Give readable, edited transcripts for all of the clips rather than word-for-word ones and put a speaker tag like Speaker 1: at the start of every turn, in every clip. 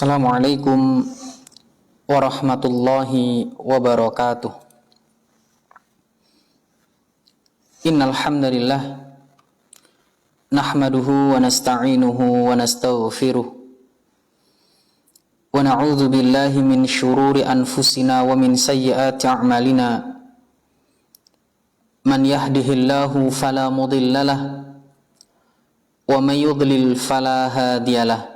Speaker 1: Assalamualaikum warahmatullahi wabarakatuh. Innal hamdalillah nahmaduhu wa nasta'inuhu wa nastaghfiruh wa na'udzu billahi min syururi anfusina wa min sayyiati a'malina. Man yahdihillahu fala mudhillalah wa man yudlil fala hadiyalah.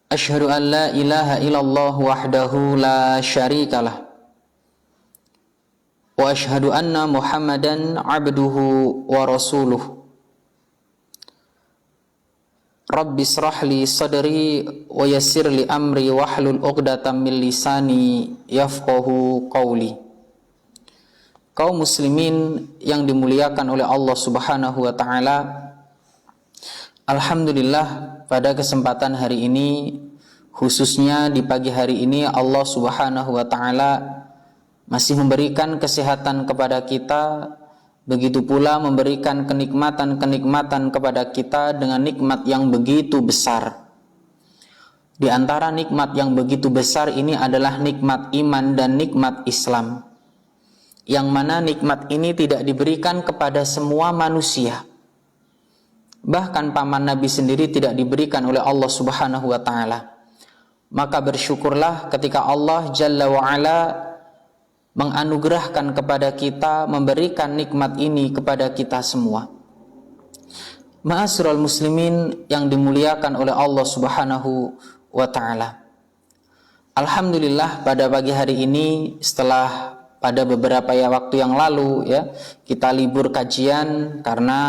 Speaker 1: Asyhadu an la ilaha illallah wahdahu la syarikalah wa asyhadu anna Muhammadan abduhu wa rasuluh. Rabbi israh li sadri wa yassir li amri wahlul 'uqdatam min lisani yafqahu qawli. Kaum muslimin yang dimuliakan oleh Allah Subhanahu wa taala, alhamdulillah pada kesempatan hari ini, khususnya di pagi hari ini, Allah Subhanahu wa taala masih memberikan kesehatan kepada kita, begitu pula memberikan kenikmatan-kenikmatan kepada kita dengan nikmat yang begitu besar. Di antara nikmat yang begitu besar ini adalah nikmat iman dan nikmat Islam, yang mana nikmat ini tidak diberikan kepada semua manusia. Bahkan paman Nabi sendiri tidak diberikan oleh Allah Subhanahu wa taala. Maka bersyukurlah ketika Allah Jalla wa Ala menganugerahkan kepada kita, memberikan nikmat ini kepada kita semua. Ma'asyiral muslimin yang dimuliakan oleh Allah Subhanahu wa taala. Alhamdulillah pada pagi hari ini, setelah pada beberapa waktu yang lalu kita libur kajian karena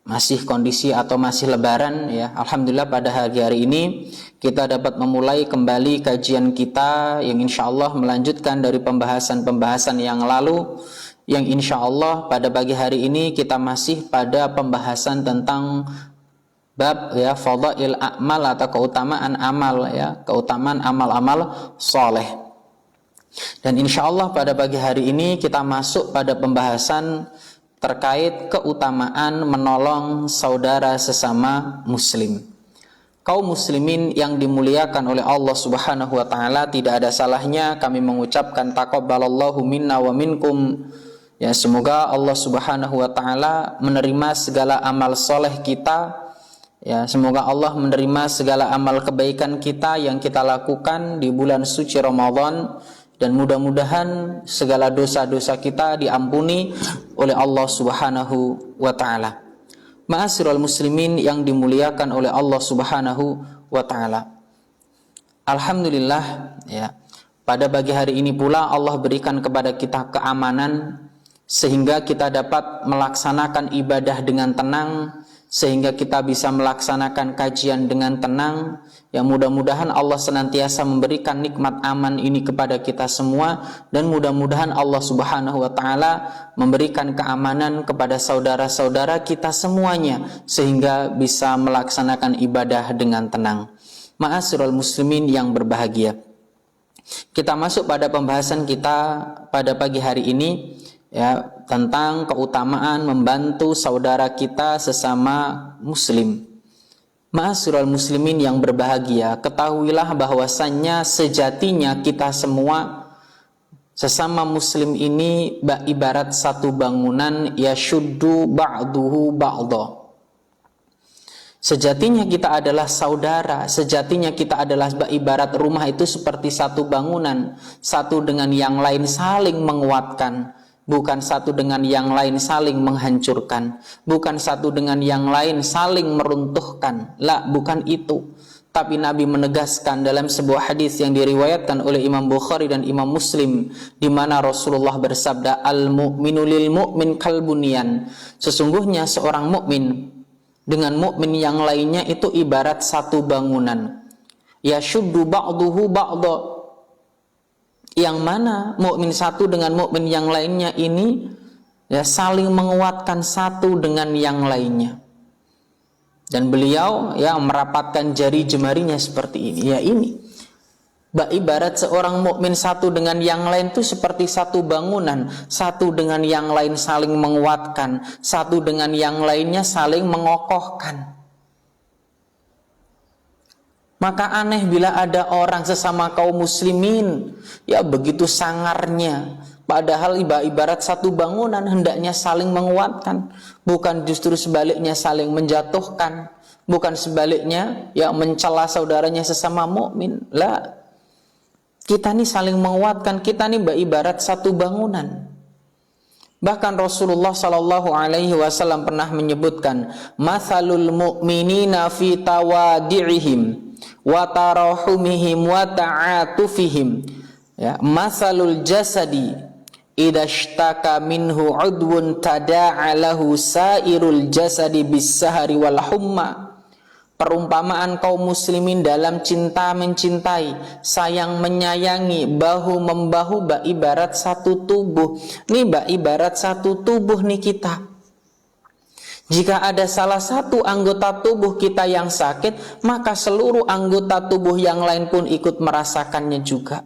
Speaker 1: masih kondisi atau masih lebaran Alhamdulillah pada hari ini kita dapat memulai kembali kajian kita yang insya Allah melanjutkan dari pembahasan-pembahasan yang lalu, yang insya Allah pada pagi hari ini kita masih pada pembahasan tentang bab fadail a'mal atau keutamaan amal keutamaan amal-amal soleh. Dan insya Allah pada pagi hari ini kita masuk pada pembahasan terkait keutamaan menolong saudara sesama muslim. Kaum muslimin yang dimuliakan oleh Allah Subhanahu wa taala, tidak ada salahnya kami mengucapkan taqabbalallahu minna wa minkum. Semoga Allah Subhanahu wa taala menerima segala amal soleh kita. Semoga Allah menerima segala amal kebaikan kita yang kita lakukan di bulan suci Ramadan. Dan mudah-mudahan segala dosa-dosa kita diampuni oleh Allah Subhanahu wa taala. Ma'asyiral muslimin yang dimuliakan oleh Allah Subhanahu wa taala. Alhamdulillah pada pagi hari ini pula Allah berikan kepada kita keamanan sehingga kita dapat melaksanakan ibadah dengan tenang, sehingga kita bisa melaksanakan kajian dengan tenang. Mudah-mudahan Allah senantiasa memberikan nikmat aman ini kepada kita semua, dan mudah-mudahan Allah Subhanahu wa taala memberikan keamanan kepada saudara-saudara kita semuanya sehingga bisa melaksanakan ibadah dengan tenang. Ma'asyiral muslimin yang berbahagia, kita masuk pada pembahasan kita pada pagi hari ini tentang keutamaan membantu saudara kita sesama muslim. Ma'asyiral muslimin yang berbahagia, ketahuilah bahwasannya sejatinya kita semua sesama muslim ini ibarat satu bangunan yashuddu ba'duhu ba'dha. Sejatinya kita adalah saudara, sejatinya kita adalah ibarat rumah itu seperti satu bangunan, satu dengan yang lain saling menguatkan. Bukan satu dengan yang lain saling menghancurkan, bukan satu dengan yang lain saling meruntuhkan. Bukan itu. Tapi Nabi menegaskan dalam sebuah hadis yang diriwayatkan oleh Imam Bukhari dan Imam Muslim, di mana Rasulullah bersabda, al-mu'minu lil mu'min kalbunian. Sesungguhnya seorang mukmin dengan mukmin yang lainnya itu ibarat satu bangunan. Yashuddu ba'duhu ba'dha. Yang mana mukmin satu dengan mukmin yang lainnya ini saling menguatkan satu dengan yang lainnya. Dan beliau merapatkan jari jemarinya seperti ini. Ini ibarat seorang mukmin satu dengan yang lain itu seperti satu bangunan, satu dengan yang lain saling menguatkan, satu dengan yang lainnya saling mengokohkan. Maka aneh bila ada orang sesama kaum muslimin ya begitu sangarnya, padahal ibarat satu bangunan hendaknya saling menguatkan, bukan justru sebaliknya saling menjatuhkan, bukan sebaliknya ya mencela saudaranya sesama mukmin. Lah, kita nih saling menguatkan, kita nih ibarat satu bangunan. Bahkan Rasulullah Shallallahu Alaihi Wasallam pernah menyebutkan, "Mathalul mu'minina fi tawadi'ihim wa tarahumihim wa ta'atufihim, ya, mathalul jasadi idza ishtaka minhu 'udwun tada'a lahu sairul jasadi bis-sahari wal humma." Perumpamaan kaum muslimin dalam cinta mencintai, sayang menyayangi, bahu membahu, ibarat satu tubuh. Nih ibarat satu tubuh nih kita. Jika ada salah satu anggota tubuh kita yang sakit, maka seluruh anggota tubuh yang lain pun ikut merasakannya juga.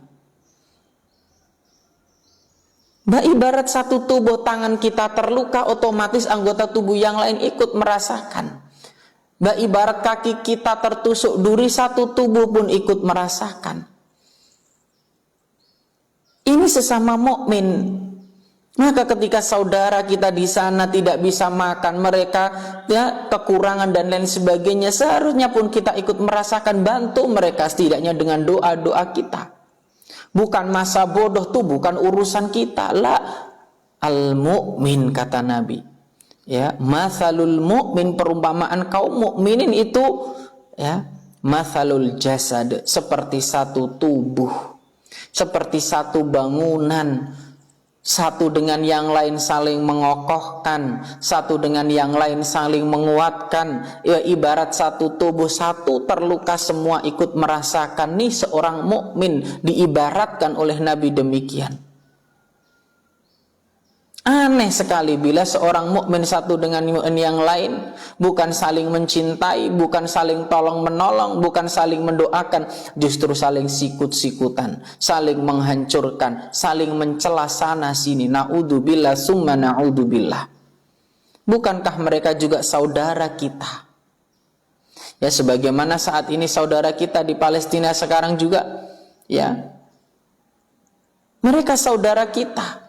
Speaker 1: Ibarat satu tubuh, tangan kita terluka, otomatis anggota tubuh yang lain ikut merasakan. Ibarat kaki kita tertusuk duri, satu tubuh pun ikut merasakan. Ini sesama mukmin. Maka ketika saudara kita di sana tidak bisa makan, mereka ya kekurangan dan lain sebagainya, seharusnya pun kita ikut merasakan, bantu mereka setidaknya dengan doa-doa kita. Bukan masa bodoh tuh, bukan urusan kita. La al-mu'min, kata Nabi. Ya, mathalul mu'min, perumpamaan kaum mukminin itu ya, mathalul jasad, seperti satu tubuh, seperti satu bangunan, satu dengan yang lain saling mengokohkan, satu dengan yang lain saling menguatkan. Ya, ibarat satu tubuh, satu terluka semua ikut merasakan. Nih seorang mukmin diibaratkan oleh Nabi demikian. Aneh sekali bila seorang mukmin satu dengan mukmin yang lain bukan saling mencintai, bukan saling tolong menolong, bukan saling mendoakan, justru saling sikut-sikutan, saling menghancurkan, saling mencela sana sini. Na'udzubillah summa na'udzubillah. Bukankah mereka juga saudara kita? Ya, sebagaimana saat ini saudara kita di Palestina sekarang juga, ya, mereka saudara kita.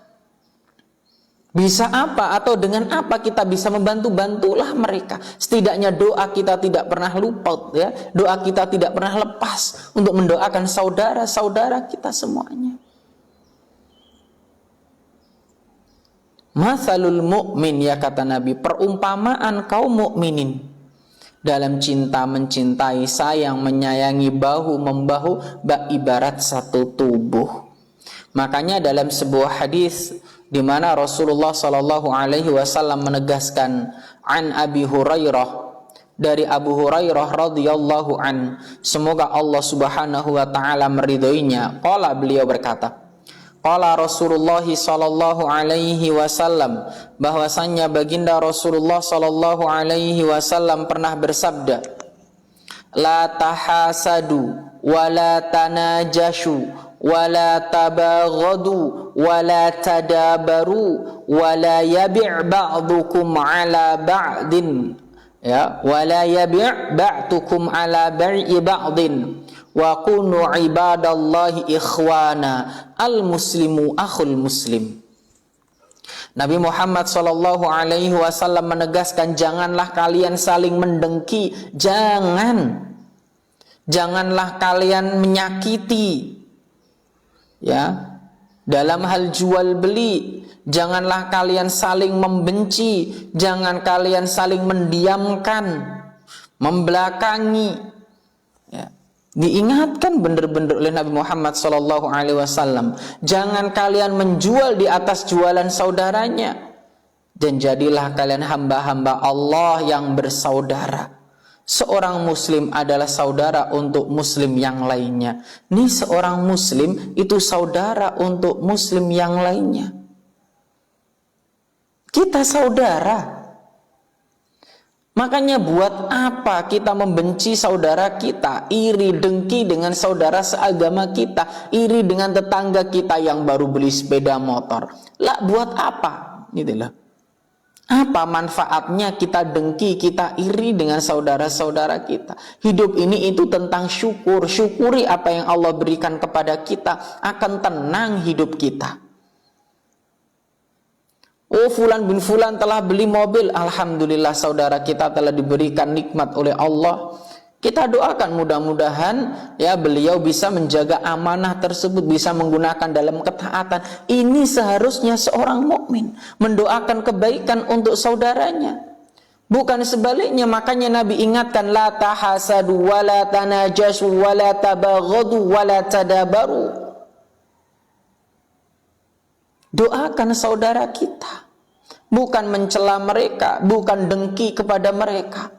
Speaker 1: Bisa apa atau dengan apa kita bisa membantu, bantulah mereka. Setidaknya doa kita tidak pernah luput, ya. Doa kita tidak pernah lepas untuk mendoakan saudara-saudara kita semuanya. Mathalul mu'min, ya kata Nabi, perumpamaan kaum mukminin dalam cinta mencintai, sayang menyayangi, bahu membahu, ibarat satu tubuh. Makanya dalam sebuah hadis di mana Rasulullah Shallallahu Alaihi Wasallam menegaskan, an Abi Hurairah, dari Abu Hurairah radhiyallahu an, semoga Allah Subhanahu wa taala meridhoinya. Qala, beliau berkata, qala Rasulullah Shallallahu Alaihi Wasallam, bahwasannya baginda Rasulullah Shallallahu Alaihi Wasallam pernah bersabda, la tahasadu wala tanajashu wala tabaghadu wala tadabaru wala yabi' ba'dukum ala ba'din, ya, wala yabi' ba'dukum ala bai'i ba'din wa kunu ibadallahi ikhwana, al muslimu akhul muslim. Nabi Muhammad sallallahu alaihi wasallam menegaskan, janganlah kalian saling mendengki, janganlah kalian menyakiti, ya, dalam hal jual beli, janganlah kalian saling membenci, jangan kalian saling mendiamkan, membelakangi, ya. Diingatkan benar-benar oleh Nabi Muhammad SAW, jangan kalian menjual di atas jualan saudaranya, dan jadilah kalian hamba-hamba Allah yang bersaudara. Seorang muslim adalah saudara untuk muslim yang lainnya. Nih seorang muslim itu saudara untuk muslim yang lainnya. Kita saudara. Makanya buat apa kita membenci saudara kita, iri dengki dengan saudara seagama kita, iri dengan tetangga kita yang baru beli sepeda motor. Lah buat apa? Gitu loh. Apa manfaatnya kita dengki, kita iri dengan saudara-saudara kita? Hidup ini itu tentang syukur. Syukuri apa yang Allah berikan kepada kita, akan tenang hidup kita. Oh, fulan bin fulan telah beli mobil, alhamdulillah saudara kita telah diberikan nikmat oleh Allah. Kita doakan mudah-mudahan ya beliau bisa menjaga amanah tersebut, bisa menggunakan dalam ketaatan. Ini seharusnya seorang mukmin mendoakan kebaikan untuk saudaranya, bukan sebaliknya. Makanya Nabi ingatkan, la tahasadu wa la tanajasu wa la tabaghadu wa la tadabaru. Doakan saudara kita, bukan mencela mereka, bukan dengki kepada mereka.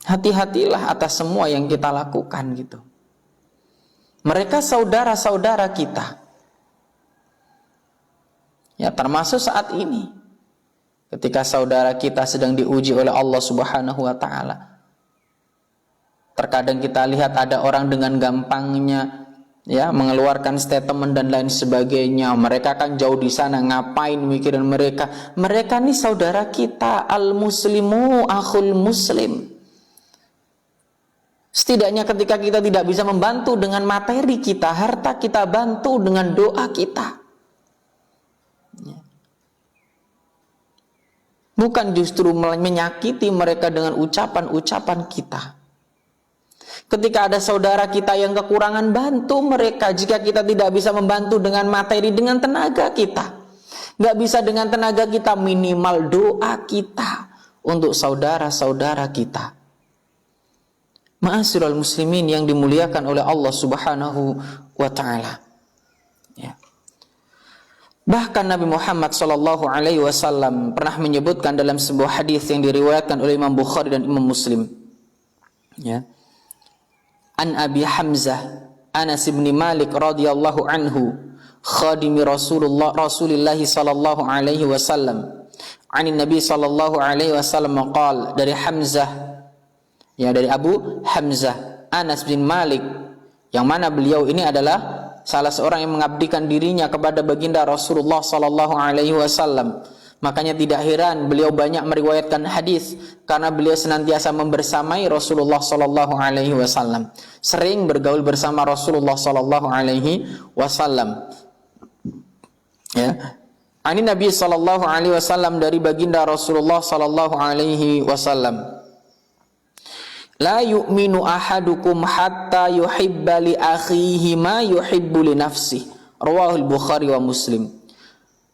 Speaker 1: Hati-hatilah atas semua yang kita lakukan gitu. Mereka saudara-saudara kita. Ya, termasuk saat ini. Ketika saudara kita sedang diuji oleh Allah Subhanahu wa taala. Terkadang kita lihat ada orang dengan gampangnya ya mengeluarkan statement dan lain sebagainya. Mereka kan jauh di sana, ngapain mikirin mereka? Mereka nih saudara kita, al-muslimu akhul muslim. Setidaknya ketika kita tidak bisa membantu dengan materi kita, harta kita, bantu dengan doa kita. Bukan justru menyakiti mereka dengan ucapan-ucapan kita. Ketika ada saudara kita yang kekurangan, bantu mereka. Jika kita tidak bisa membantu dengan materi, dengan tenaga kita. Gak bisa dengan tenaga kita, minimal doa kita untuk saudara-saudara kita. Ma'asyiral muslimin yang dimuliakan oleh Allah Subhanahu wa taala. Ya. Bahkan Nabi Muhammad sallallahu alaihi wasallam pernah menyebutkan dalam sebuah hadis yang diriwayatkan oleh Imam Bukhari dan Imam Muslim. Ya. An Abi Hamzah Anas bin Malik radhiyallahu anhu, khadimi Rasulillah sallallahu alaihi wasallam. Anin Nabi sallallahu alaihi wasallam qala, dari Hamzah, ya dari Abu Hamzah Anas bin Malik, yang mana beliau ini adalah salah seorang yang mengabdikan dirinya kepada baginda Rasulullah sallallahu alaihi wasallam. Makanya tidak heran beliau banyak meriwayatkan hadis, karena beliau senantiasa membersamai Rasulullah sallallahu alaihi wasallam, sering bergaul bersama Rasulullah sallallahu alaihi wasallam. Ya. Ani Nabi sallallahu alaihi wasallam, dari baginda Rasulullah sallallahu alaihi wasallam. La yu'minu ahadukum hatta yuhibba li akhihi ma yuhibbu li nafsihi. Rawahul Bukhari wa Muslim.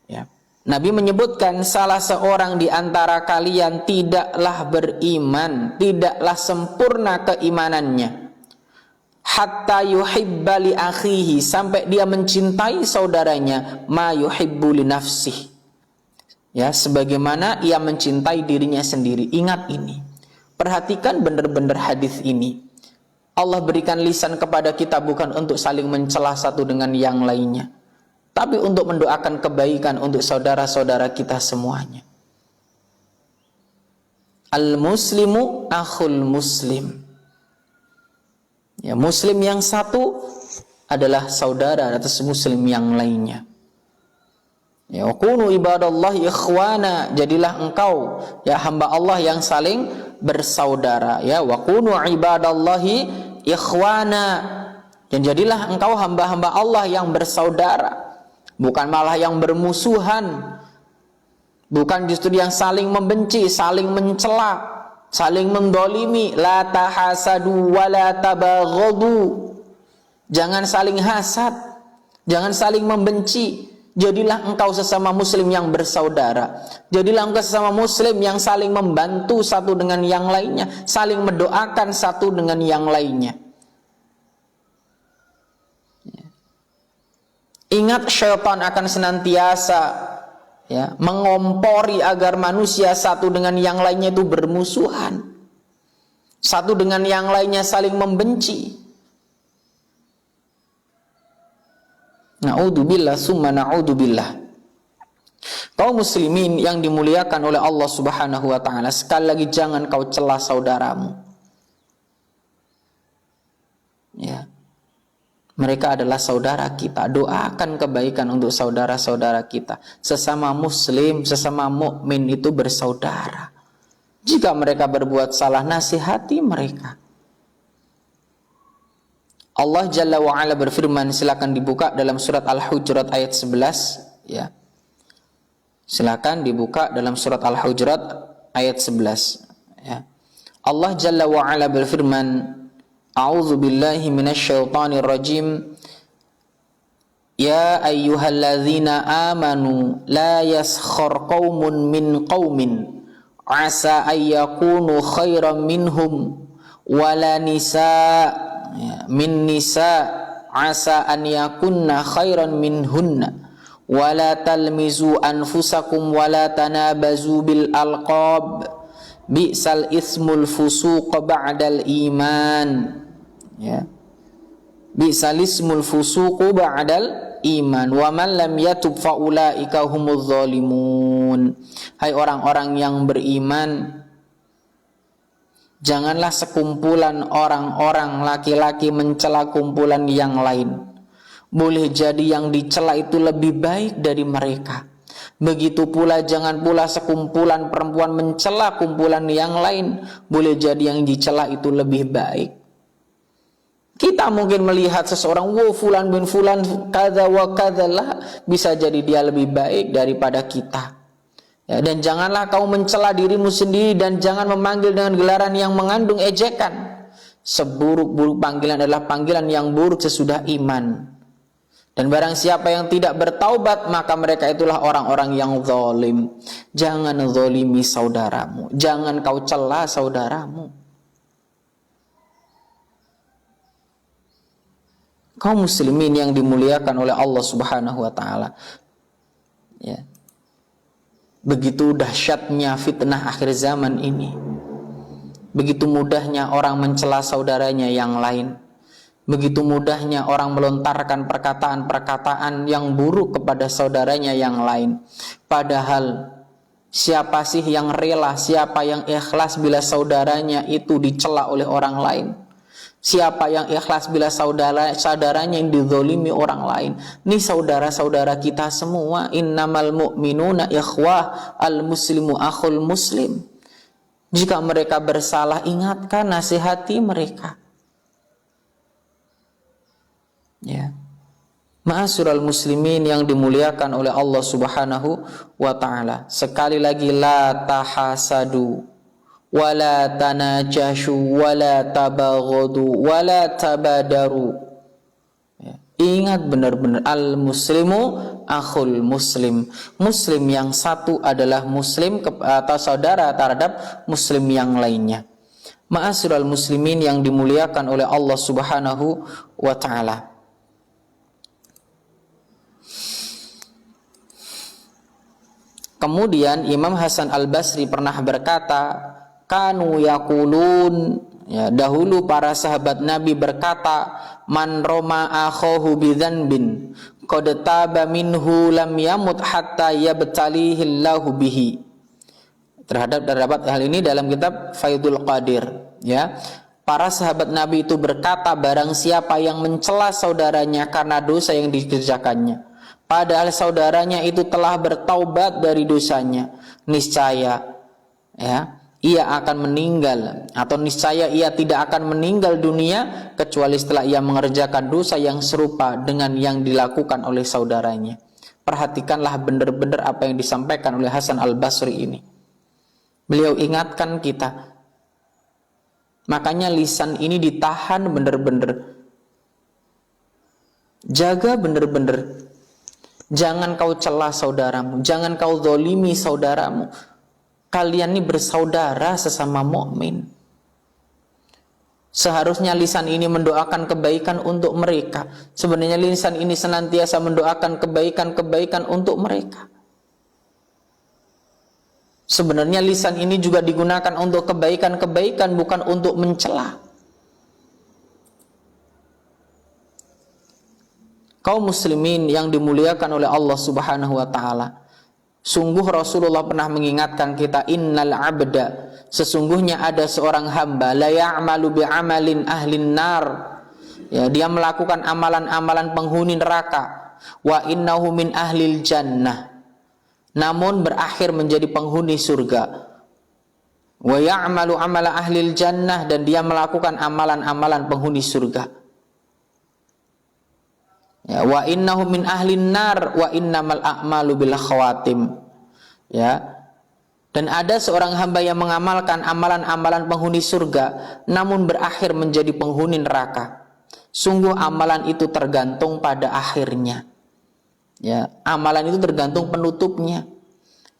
Speaker 1: Ya. Nabi menyebutkan salah seorang di antara kalian tidaklah beriman, tidaklah sempurna keimanannya, hatta yuhibba li akhihi, sampai dia mencintai saudaranya, ma yuhibbu li nafsihi, ya sebagaimana ia mencintai dirinya sendiri. Ingat ini. Perhatikan benar-benar hadis ini. Allah berikan lisan kepada kita bukan untuk saling mencela satu dengan yang lainnya, tapi untuk mendoakan kebaikan untuk saudara-saudara kita semuanya. Al-muslimu akhul muslim. Ya, muslim yang satu adalah saudara atas muslim yang lainnya. Ya, kunu ibadallahi ikhwana, jadilah engkau ya hamba Allah yang saling bersaudara. Ya, wa kunu ibadallahi ikhwana, dan jadilah engkau hamba-hamba Allah yang bersaudara, bukan malah yang bermusuhan, bukan justru yang saling membenci, saling mencela, saling mendolimi. La tahasadu wa la tabaghadu, jangan saling hasad, jangan saling membenci. Jadilah engkau sesama muslim yang bersaudara. Jadilah engkau sesama muslim yang saling membantu satu dengan yang lainnya, saling mendoakan satu dengan yang lainnya. Ingat, syaitan akan senantiasa ya mengompori agar manusia satu dengan yang lainnya itu bermusuhan, satu dengan yang lainnya saling membenci. Na'udzubillah summa na'udzubillah. Kaum muslimin yang dimuliakan oleh Allah Subhanahu wa taala, sekali lagi jangan kau celah saudaramu. Ya. Mereka adalah saudara kita. Doakan kebaikan untuk saudara-saudara kita. Sesama muslim, sesama mukmin itu bersaudara. Jika mereka berbuat salah, nasihati mereka. Allah Jalla wa'ala berfirman, silakan dibuka dalam surat Al-Hujurat ayat 11 ya. Silakan dibuka dalam surat Al-Hujurat ayat 11 ya. Allah Jalla wa'ala berfirman, A'udzu billahi minasyaitonir rajim. Ya ayyuhalladzina amanu la yaskhar qaumun min qaumin asa ayyakunu khairan minhum wala nisa min nisa asa an yakunna khairan minhunna wala talmizu anfusakum wala tanabazu bil alqab bi'sal ismul fusuq ba'dal iman ya. Bi'sal ismul fusuq ba'dal iman wa man lam yatub fa ulaika humuz zalimun. Hai orang-orang yang beriman, janganlah sekumpulan orang-orang laki-laki mencela kumpulan yang lain. Boleh jadi yang dicela itu lebih baik dari mereka. Begitu pula jangan pula sekumpulan perempuan mencela kumpulan yang lain. Boleh jadi yang dicela itu lebih baik. Kita mungkin melihat seseorang, wow fulan bin fulan kada wa kadalah, bisa jadi dia lebih baik daripada kita. Ya, dan janganlah kau mencela dirimu sendiri dan jangan memanggil dengan gelaran yang mengandung ejekan. Seburuk-buruk panggilan adalah panggilan yang buruk sesudah iman. Dan barang siapa yang tidak bertaubat, maka mereka itulah orang-orang yang zalim. Jangan zalimi saudaramu, jangan kau cela saudaramu. Kaum muslimin yang dimuliakan oleh Allah Subhanahu wa taala. Ya. Begitu dahsyatnya fitnah akhir zaman ini. Begitu mudahnya orang mencela saudaranya yang lain. Begitu mudahnya orang melontarkan perkataan-perkataan yang buruk kepada saudaranya yang lain. Padahal siapa sih yang rela, siapa yang ikhlas bila saudaranya itu dicela oleh orang lain? Siapa yang ikhlas bila saudaranya yang dizalimi orang lain? Ini saudara-saudara kita semua. Innamal mu'minuna ikhwah, al-muslimu akhul muslim. Jika mereka bersalah, ingatkan, nasihati mereka. Ya. Ma'asyiral muslimin yang dimuliakan oleh Allah Subhanahu wa taala. Sekali lagi, la tahasadu wala tanajashu wala tabaghadu wala tabadaru. Ya. Ingat benar-benar, al-muslimu akhul muslim. Muslim yang satu adalah muslim atau saudara terhadap muslim yang lainnya. Ma'asyiral muslimin yang dimuliakan oleh Allah Subhanahu wa taala. Kemudian Imam Hasan Al-Basri pernah berkata, kanu yaqulun, ya, dahulu para sahabat Nabi berkata, man roma akhahu bidzanbin qad taba minhu lam yamut hatta yabtalihi Allahu bihi. Terdapat hal ini dalam kitab Faidul Qadir, ya. Para sahabat Nabi itu berkata, barang siapa yang mencela saudaranya karena dosa yang dikerjakannya, padahal saudaranya itu telah bertaubat dari dosanya, niscaya ya ia akan meninggal, atau niscaya ia tidak akan meninggal dunia kecuali setelah ia mengerjakan dosa yang serupa dengan yang dilakukan oleh saudaranya. Perhatikanlah benar-benar apa yang disampaikan oleh Hasan Al-Basri ini. Beliau ingatkan kita. Makanya lisan ini ditahan benar-benar. Jaga benar-benar. Jangan kau celah saudaramu, jangan kau zalimi saudaramu. Kalian ini bersaudara sesama mukmin. Seharusnya lisan ini mendoakan kebaikan untuk mereka. Sebenarnya lisan ini senantiasa mendoakan kebaikan-kebaikan untuk mereka. Sebenarnya lisan ini juga digunakan untuk kebaikan-kebaikan, bukan untuk mencela. Kaum muslimin yang dimuliakan oleh Allah Subhanahu wa taala. Sungguh Rasulullah pernah mengingatkan kita, innal abda, sesungguhnya ada seorang hamba, la ya'malu bi'amalin ahlin nar, ya, dia melakukan amalan-amalan penghuni neraka, wa innahu min ahlil jannah, namun berakhir menjadi penghuni surga, wa ya'malu amala ahlil jannah, dan dia melakukan amalan-amalan penghuni surga, ya, wa innahu min ahlin nar wa innamal a'malu bil khawatim, ya. Dan ada seorang hamba yang mengamalkan amalan-amalan penghuni surga namun berakhir menjadi penghuni neraka. Sungguh amalan itu tergantung pada akhirnya. Ya, amalan itu tergantung penutupnya.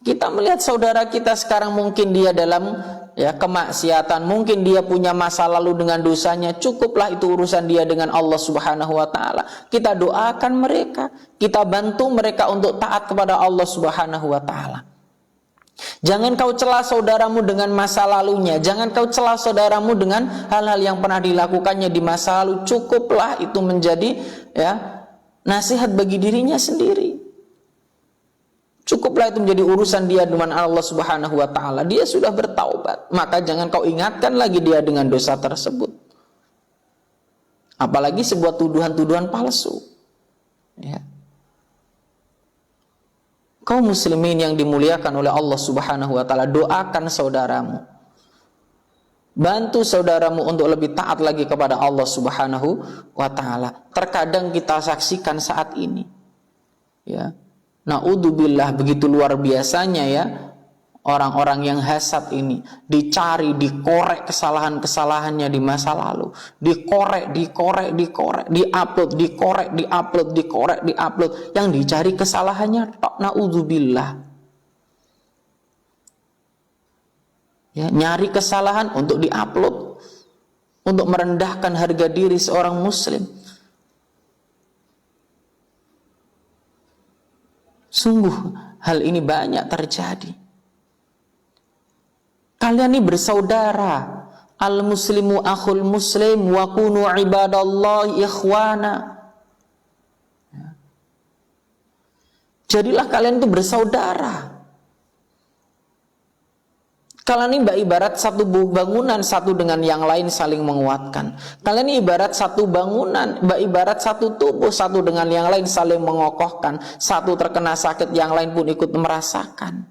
Speaker 1: Kita melihat saudara kita sekarang, mungkin dia dalam kemaksiatan, mungkin dia punya masa lalu dengan dosanya, cukuplah itu urusan dia dengan Allah Subhanahu wa taala. Kita doakan mereka, kita bantu mereka untuk taat kepada Allah Subhanahu wa taala. Jangan kau celah saudaramu dengan masa lalunya, jangan kau celah saudaramu dengan hal-hal yang pernah dilakukannya di masa lalu. Cukuplah itu menjadi nasihat bagi dirinya sendiri. Cukuplah itu menjadi urusan dia dengan Allah Subhanahu wa taala. Dia sudah bertaubat, maka jangan kau ingatkan lagi dia dengan dosa tersebut. Apalagi sebuah tuduhan-tuduhan palsu. Ya. Kaum muslimin yang dimuliakan oleh Allah Subhanahu wa taala, doakan saudaramu. Bantu saudaramu untuk lebih taat lagi kepada Allah Subhanahu wa taala. Terkadang kita saksikan saat ini, ya, naudzubillah, begitu luar biasanya ya, orang-orang yang hasad ini dicari, dikorek kesalahan-kesalahannya di masa lalu, dikorek, diupload, diupload, yang dicari kesalahannya tok, naudzubillah. Ya, nyari kesalahan untuk diupload, untuk merendahkan harga diri seorang muslim. Sungguh hal ini banyak terjadi. Kalian ini bersaudara. Al-muslimu akhul muslim wa kunu ibadallahi ikhwana. Jadilah kalian itu bersaudara. Kalian ini ibarat satu bangunan, satu dengan yang lain saling menguatkan. Kalian ini ibarat satu bangunan, ibarat satu tubuh, satu dengan yang lain saling mengokohkan. Satu terkena sakit, yang lain pun ikut merasakan.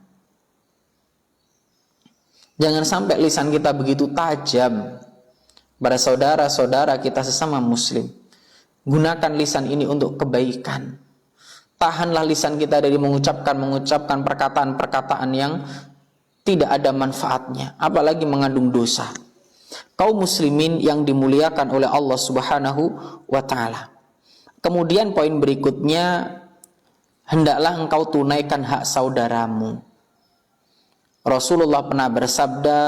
Speaker 1: Jangan sampai lisan kita begitu tajam pada saudara-saudara kita sesama muslim. Gunakan lisan ini untuk kebaikan. Tahanlah lisan kita dari mengucapkan perkataan-perkataan yang tidak ada manfaatnya, apalagi mengandung dosa. Kaum muslimin yang dimuliakan oleh Allah Subhanahu wa taala. Kemudian poin berikutnya, hendaklah engkau tunaikan hak saudaramu. Rasulullah pernah bersabda,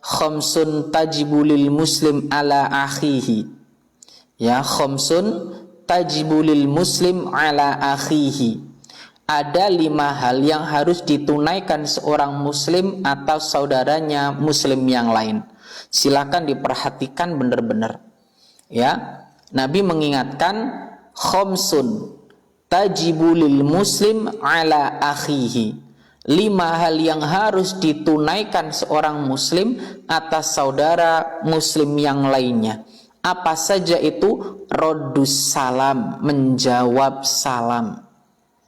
Speaker 1: khamsun tajibu lil muslim ala akhihi. Ya, khamsun tajibu lil muslim ala akhihi. Ada 5 hal yang harus ditunaikan seorang muslim atas saudaranya muslim yang lain. Silakan diperhatikan benar-benar. Ya, Nabi mengingatkan khamsun tajibu lil muslim ala akhihi. 5 hal yang harus ditunaikan seorang muslim atas saudara muslim yang lainnya. Apa saja itu? Raddus salam, menjawab salam.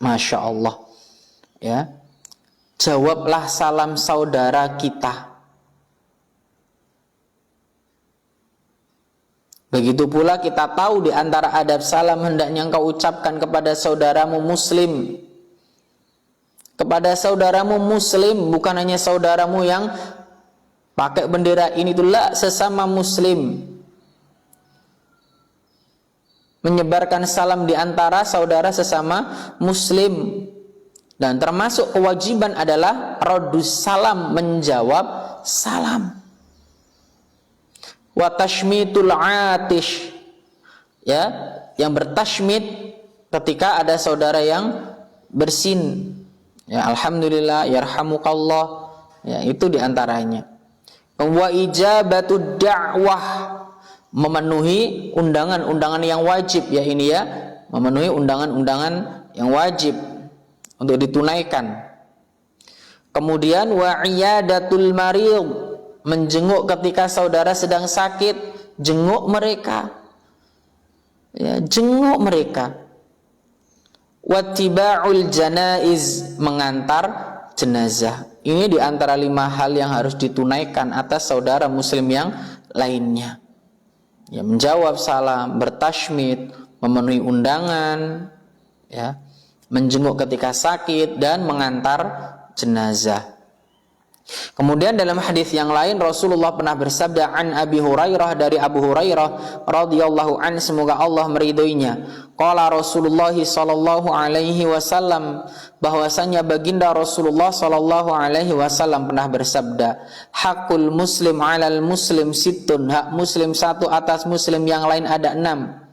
Speaker 1: Masya Allah, ya, jawablah salam saudara kita. Begitu pula kita tahu di antara adab salam hendaknya engkau ucapkan kepada saudaramu muslim. Kepada saudaramu muslim, bukan hanya saudaramu yang pakai bendera ini, itulah sesama muslim. Menyebarkan salam di antara saudara sesama muslim. Dan termasuk kewajiban adalah raddus salam, menjawab salam. Wa tashmitul atish, ya, yang bertashmit ketika ada saudara yang bersin. Ya, alhamdulillah, yarhamukallah, ya, itu diantaranya. Wa ijabatud da'wah, memenuhi undangan-undangan yang wajib, ya, ini ya, memenuhi undangan-undangan yang wajib untuk ditunaikan. Kemudian wa iyadatul marid, menjenguk ketika saudara sedang sakit, jenguk mereka. ya, jenguk mereka. Wattiba'ul janaiz, mengantar jenazah. Ini di antara 5 hal yang harus ditunaikan atas saudara muslim yang lainnya. Ya, menjawab salam, bertashmid, memenuhi undangan, ya, menjenguk ketika sakit, dan mengantar jenazah. Kemudian dalam hadis yang lain Rasulullah pernah bersabda, an Abi Hurairah, dari Abu Hurairah radhiyallahu an, semoga Allah meridhoinya, qala Rasulullah sallallahu alaihi wasallam, bahwasanya baginda Rasulullah sallallahu alaihi wasallam pernah bersabda, hakul muslim 'alal muslim sittun, hak muslim satu atas muslim yang lain ada 6.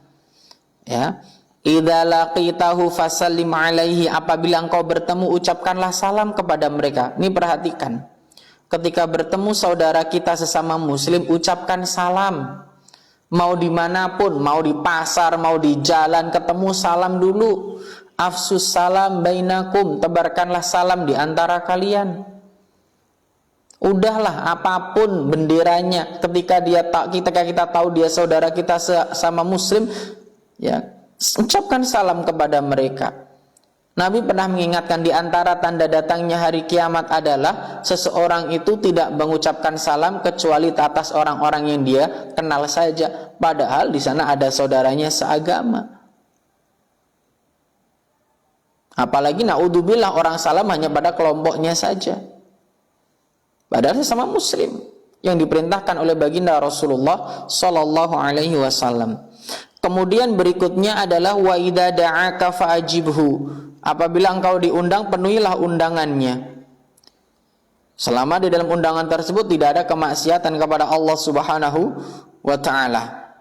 Speaker 1: Ya, idza laqitahu fasallim alaihi, apabila engkau bertemu ucapkanlah salam kepada mereka. Ini perhatikan, ketika bertemu saudara kita sesama muslim, ucapkan salam. Mau dimanapun, mau di pasar, mau di jalan, ketemu salam dulu. Afsus salam bainakum, tebarkanlah salam di antara kalian. Udahlah, apapun benderanya, ketika kita tahu dia saudara kita sesama muslim, ya, ucapkan salam kepada mereka. Nabi pernah mengingatkan, di antara tanda datangnya hari kiamat adalah seseorang itu tidak mengucapkan salam kecuali atas orang-orang yang dia kenal saja, padahal di sana ada saudaranya seagama. Apalagi naudzubillah, orang salam hanya pada kelompoknya saja, padahal sesama muslim yang diperintahkan oleh baginda Rasulullah sallallahu alaihi wasallam. Kemudian berikutnya adalah wa idza da'aka fa'ajibhu, apabila engkau diundang, penuhilah undangannya. Selama di dalam undangan tersebut tidak ada kemaksiatan kepada Allah Subhanahu wa taala.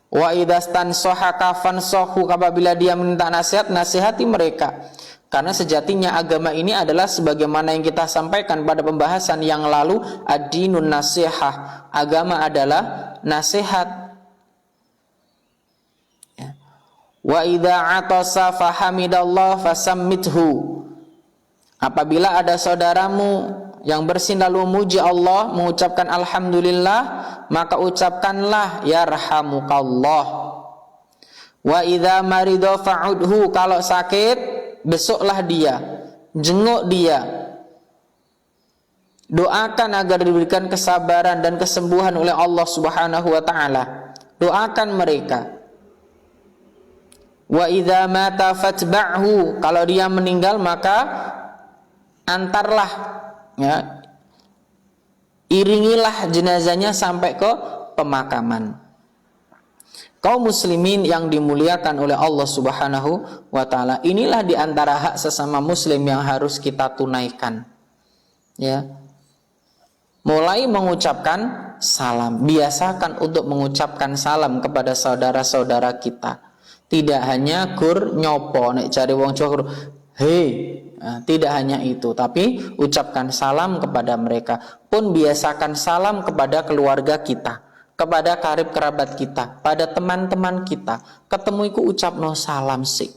Speaker 1: Wa idza stansahaka fansahu, apabila dia meminta nasihat, nasihati mereka. Karena sejatinya agama ini adalah sebagaimana yang kita sampaikan pada pembahasan yang lalu, ad-dinun nasihah, agama adalah nasihat. Wa idza atasa fahamidallah fasammithu, apabila ada saudaramu yang bersin lalu memuji Allah, mengucapkan alhamdulillah, maka ucapkanlah yarhamukallah. Wa idza marida fa'udhu, kalau sakit besoklah dia, jenguk dia, doakan agar diberikan kesabaran dan kesembuhan oleh Allah Subhanahu wa taala. Doakan mereka. Wa idza mata fatba'hu, kalau dia meninggal maka antarlah, ya, iringilah jenazahnya sampai ke pemakaman. Kaum muslimin yang dimuliakan oleh Allah Subhanahu wa taala, inilah di antara hak sesama muslim yang harus kita tunaikan. Ya. Mulai mengucapkan salam, biasakan untuk mengucapkan salam kepada saudara-saudara kita. Tidak hanya gur nyopo nek cari wong Jawa, hei, tidak hanya itu, tapi ucapkan salam kepada mereka. Pun biasakan salam kepada keluarga kita, kepada karib kerabat kita, pada teman-teman kita. Ketemu iku ucapno salam sik.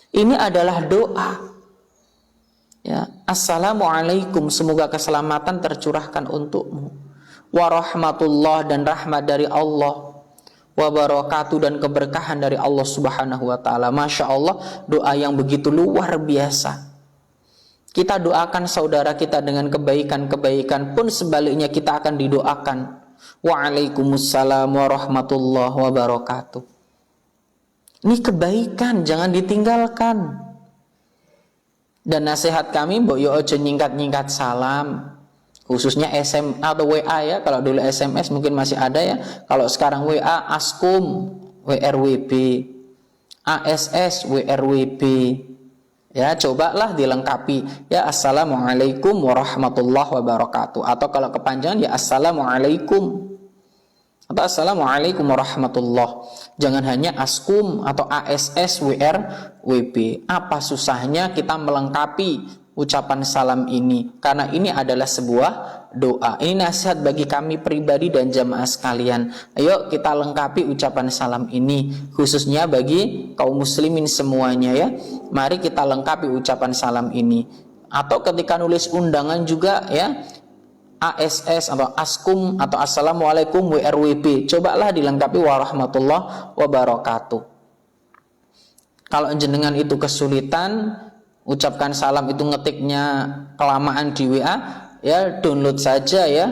Speaker 1: Ini adalah doa. Ya, assalamualaikum, semoga keselamatan tercurahkan untukmu. Warahmatullah, dan rahmat dari Allah. Wabarakatuh, dan keberkahan dari Allah Subhanahu wa taala. Masya Allah, doa yang begitu luar biasa. Kita doakan saudara kita dengan kebaikan-kebaikan, pun sebaliknya kita akan didoakan. Waalaikumsalam warahmatullahi wabarakatuh. Ini kebaikan, jangan ditinggalkan. Dan nasihat kami, mbok yo aja nyingkat-nyingkat salam. Khususnya SM atau WA, ya. Kalau dulu SMS mungkin masih ada, ya. Kalau sekarang WA, Askum, WRWB, ASS, WRWB. Ya, cobalah dilengkapi. Ya, assalamualaikum warahmatullahi wabarakatuh. Atau kalau kepanjangan, ya assalamualaikum. Atau assalamualaikum warahmatullahi. Jangan hanya Askum atau ASS, WRWB. Apa susahnya kita melengkapi ucapan salam ini, karena ini adalah sebuah doa. Ini nasihat bagi kami pribadi dan jamaah sekalian. Ayo kita lengkapi ucapan salam ini, khususnya bagi kaum muslimin semuanya, ya. Mari kita lengkapi ucapan salam ini. Atau ketika nulis undangan juga, ya, ASS atau askum atau assalamualaikum WRWB, cobalah dilengkapi warahmatullahi wabarakatuh. Kalau jenengan itu kesulitan ucapkan salam itu ngetiknya kelamaan di WA, ya download saja ya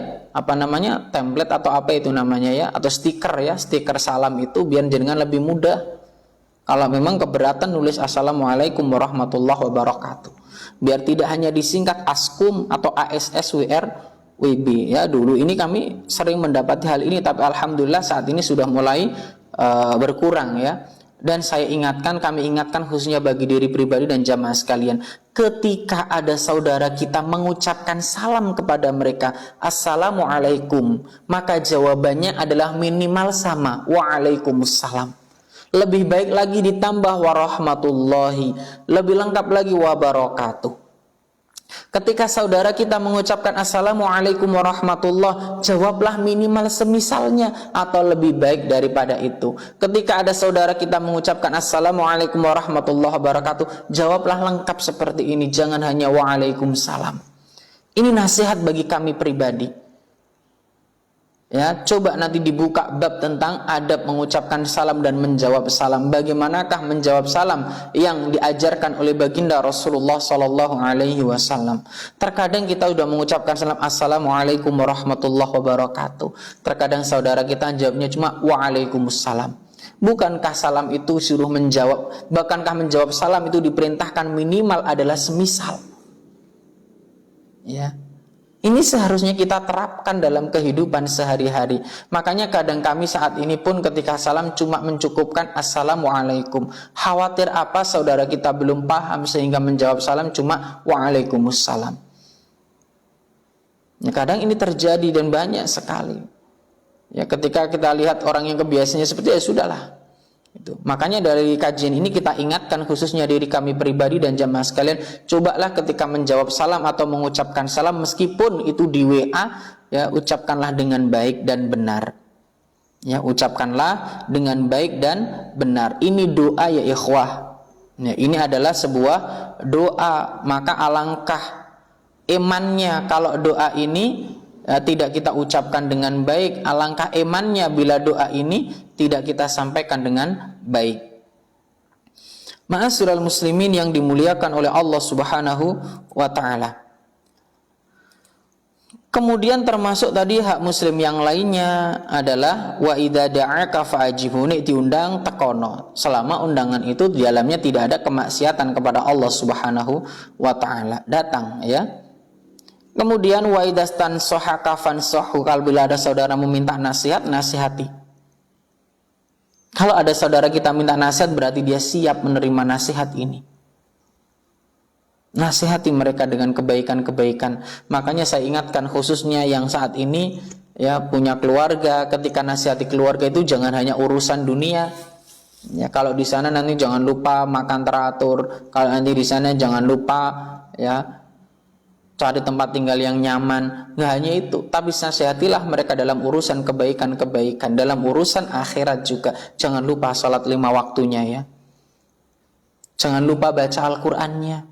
Speaker 1: template atau apa itu namanya ya, atau stiker salam itu biar jenengan lebih mudah. Kalau memang keberatan nulis assalamualaikum warahmatullahi wabarakatuh, biar tidak hanya disingkat askum atau ASS WRWB ya. Dulu ini kami sering mendapati hal ini, tapi alhamdulillah saat ini sudah mulai berkurang ya. Dan kami ingatkan khususnya bagi diri pribadi dan jamaah sekalian, ketika ada saudara kita mengucapkan salam kepada mereka assalamualaikum, maka jawabannya adalah minimal sama waalaikumsalam. Lebih baik lagi ditambah warahmatullahi, lebih lengkap lagi wabarakatuh. Ketika saudara kita mengucapkan assalamualaikum warahmatullah, jawablah minimal semisalnya atau lebih baik daripada itu. Ketika ada saudara kita mengucapkan assalamualaikum warahmatullahi wabarakatuh, jawablah lengkap seperti ini, jangan hanya waalaikumsalam. Ini nasihat bagi kami pribadi. Ya, coba nanti dibuka bab tentang adab mengucapkan salam dan menjawab salam. Bagaimanakah menjawab salam yang diajarkan oleh baginda Rasulullah Sallallahu Alaihi Wasallam. Terkadang kita sudah mengucapkan salam assalamualaikum warahmatullahi wabarakatuh. Terkadang saudara kita jawabnya cuma waalaikumsalam. Bukankah salam itu suruh menjawab? Bahkankah menjawab salam itu diperintahkan minimal adalah semisal? Ya. Ini seharusnya kita terapkan dalam kehidupan sehari-hari. Makanya kadang kami saat ini pun ketika salam cuma mencukupkan assalamualaikum. Khawatir apa saudara kita belum paham sehingga menjawab salam cuma waalaikumsalam. Ya, kadang ini terjadi dan banyak sekali. Ya, ketika kita lihat orang yang kebiasaannya seperti ya sudahlah. Itu. Makanya dari kajian ini kita ingatkan khususnya diri kami pribadi dan jamaah sekalian, cobalah ketika menjawab salam atau mengucapkan salam meskipun itu di WA, ya ucapkanlah dengan baik dan benar. Ya, ucapkanlah dengan baik dan benar. Ini doa ya ikhwah. Ya, ini adalah sebuah doa, maka alangkah emannya kalau doa ini tidak kita ucapkan dengan baik, alangkah emannya bila doa ini tidak kita sampaikan dengan baik. Ma'asyiral muslimin yang dimuliakan oleh Allah Subhanahu wa taala. Kemudian termasuk tadi hak muslim yang lainnya adalah wa idza da'aka fa'ajibhu, diundang tekono selama undangan itu di dalamnya tidak ada kemaksiatan kepada Allah Subhanahu wa taala. Datang ya. Kemudian wa idastan sohaka fansohu, kalau bila ada saudara meminta nasihat, nasihati. Kalau ada saudara kita minta nasihat berarti dia siap menerima nasihat ini. Nasihati mereka dengan kebaikan-kebaikan. Makanya saya ingatkan khususnya yang saat ini ya punya keluarga, ketika nasihati keluarga itu jangan hanya urusan dunia. Ya, kalau di sana nanti jangan lupa makan teratur, kalau nanti di sana jangan lupa ya cari tempat tinggal yang nyaman. Nggak hanya itu, tapi nasihatilah mereka dalam urusan kebaikan-kebaikan, dalam urusan akhirat juga. Jangan lupa sholat 5 waktunya ya. Jangan lupa baca Al-Qur'annya.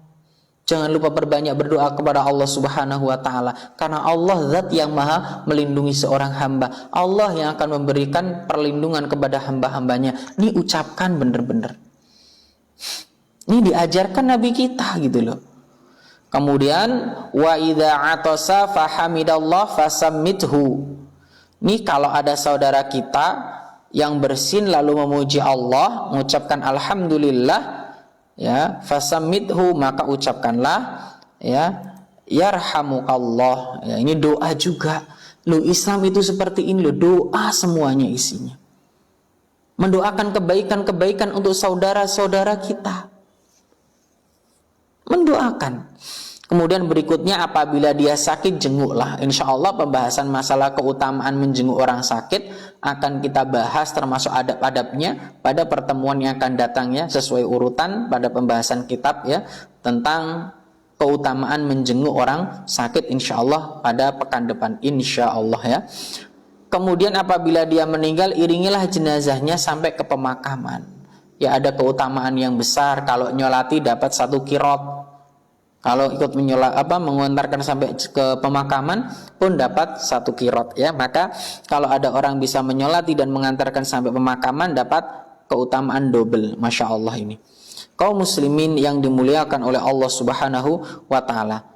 Speaker 1: Jangan lupa berbanyak berdoa kepada Allah Subhanahu wa taala, karena Allah zat yang maha melindungi seorang hamba. Allah yang akan memberikan perlindungan kepada hamba-hambanya. Ini ucapkan benar-benar. Ini diajarkan Nabi kita gitu loh. Kemudian wa idza atasa fahamidallah fasammithu. Ini kalau ada saudara kita yang bersin lalu memuji Allah, mengucapkan alhamdulillah ya, fasammithu, maka ucapkanlah ya yarhamukallah. Ya, ini doa juga. Loh, Islam itu seperti ini loh, doa semuanya isinya. Mendoakan kebaikan-kebaikan untuk saudara-saudara kita. Mendoakan. Kemudian berikutnya apabila dia sakit, jenguklah. Insya Allah pembahasan masalah keutamaan menjenguk orang sakit akan kita bahas termasuk adab-adabnya pada pertemuan yang akan datangnya sesuai urutan pada pembahasan kitab ya tentang keutamaan menjenguk orang sakit insya Allah pada pekan depan insya Allah ya. Kemudian apabila dia meninggal, iringilah jenazahnya sampai ke pemakaman. Ya, ada keutamaan yang besar kalau nyolati dapat 1 qirot. Kalau ikut mengantarkan sampai ke pemakaman pun dapat 1 qirot ya. Maka kalau ada orang bisa menyolati dan mengantarkan sampai pemakaman dapat keutamaan double. Masya Allah ini. Kaum muslimin yang dimuliakan oleh Allah Subhanahu wa taala.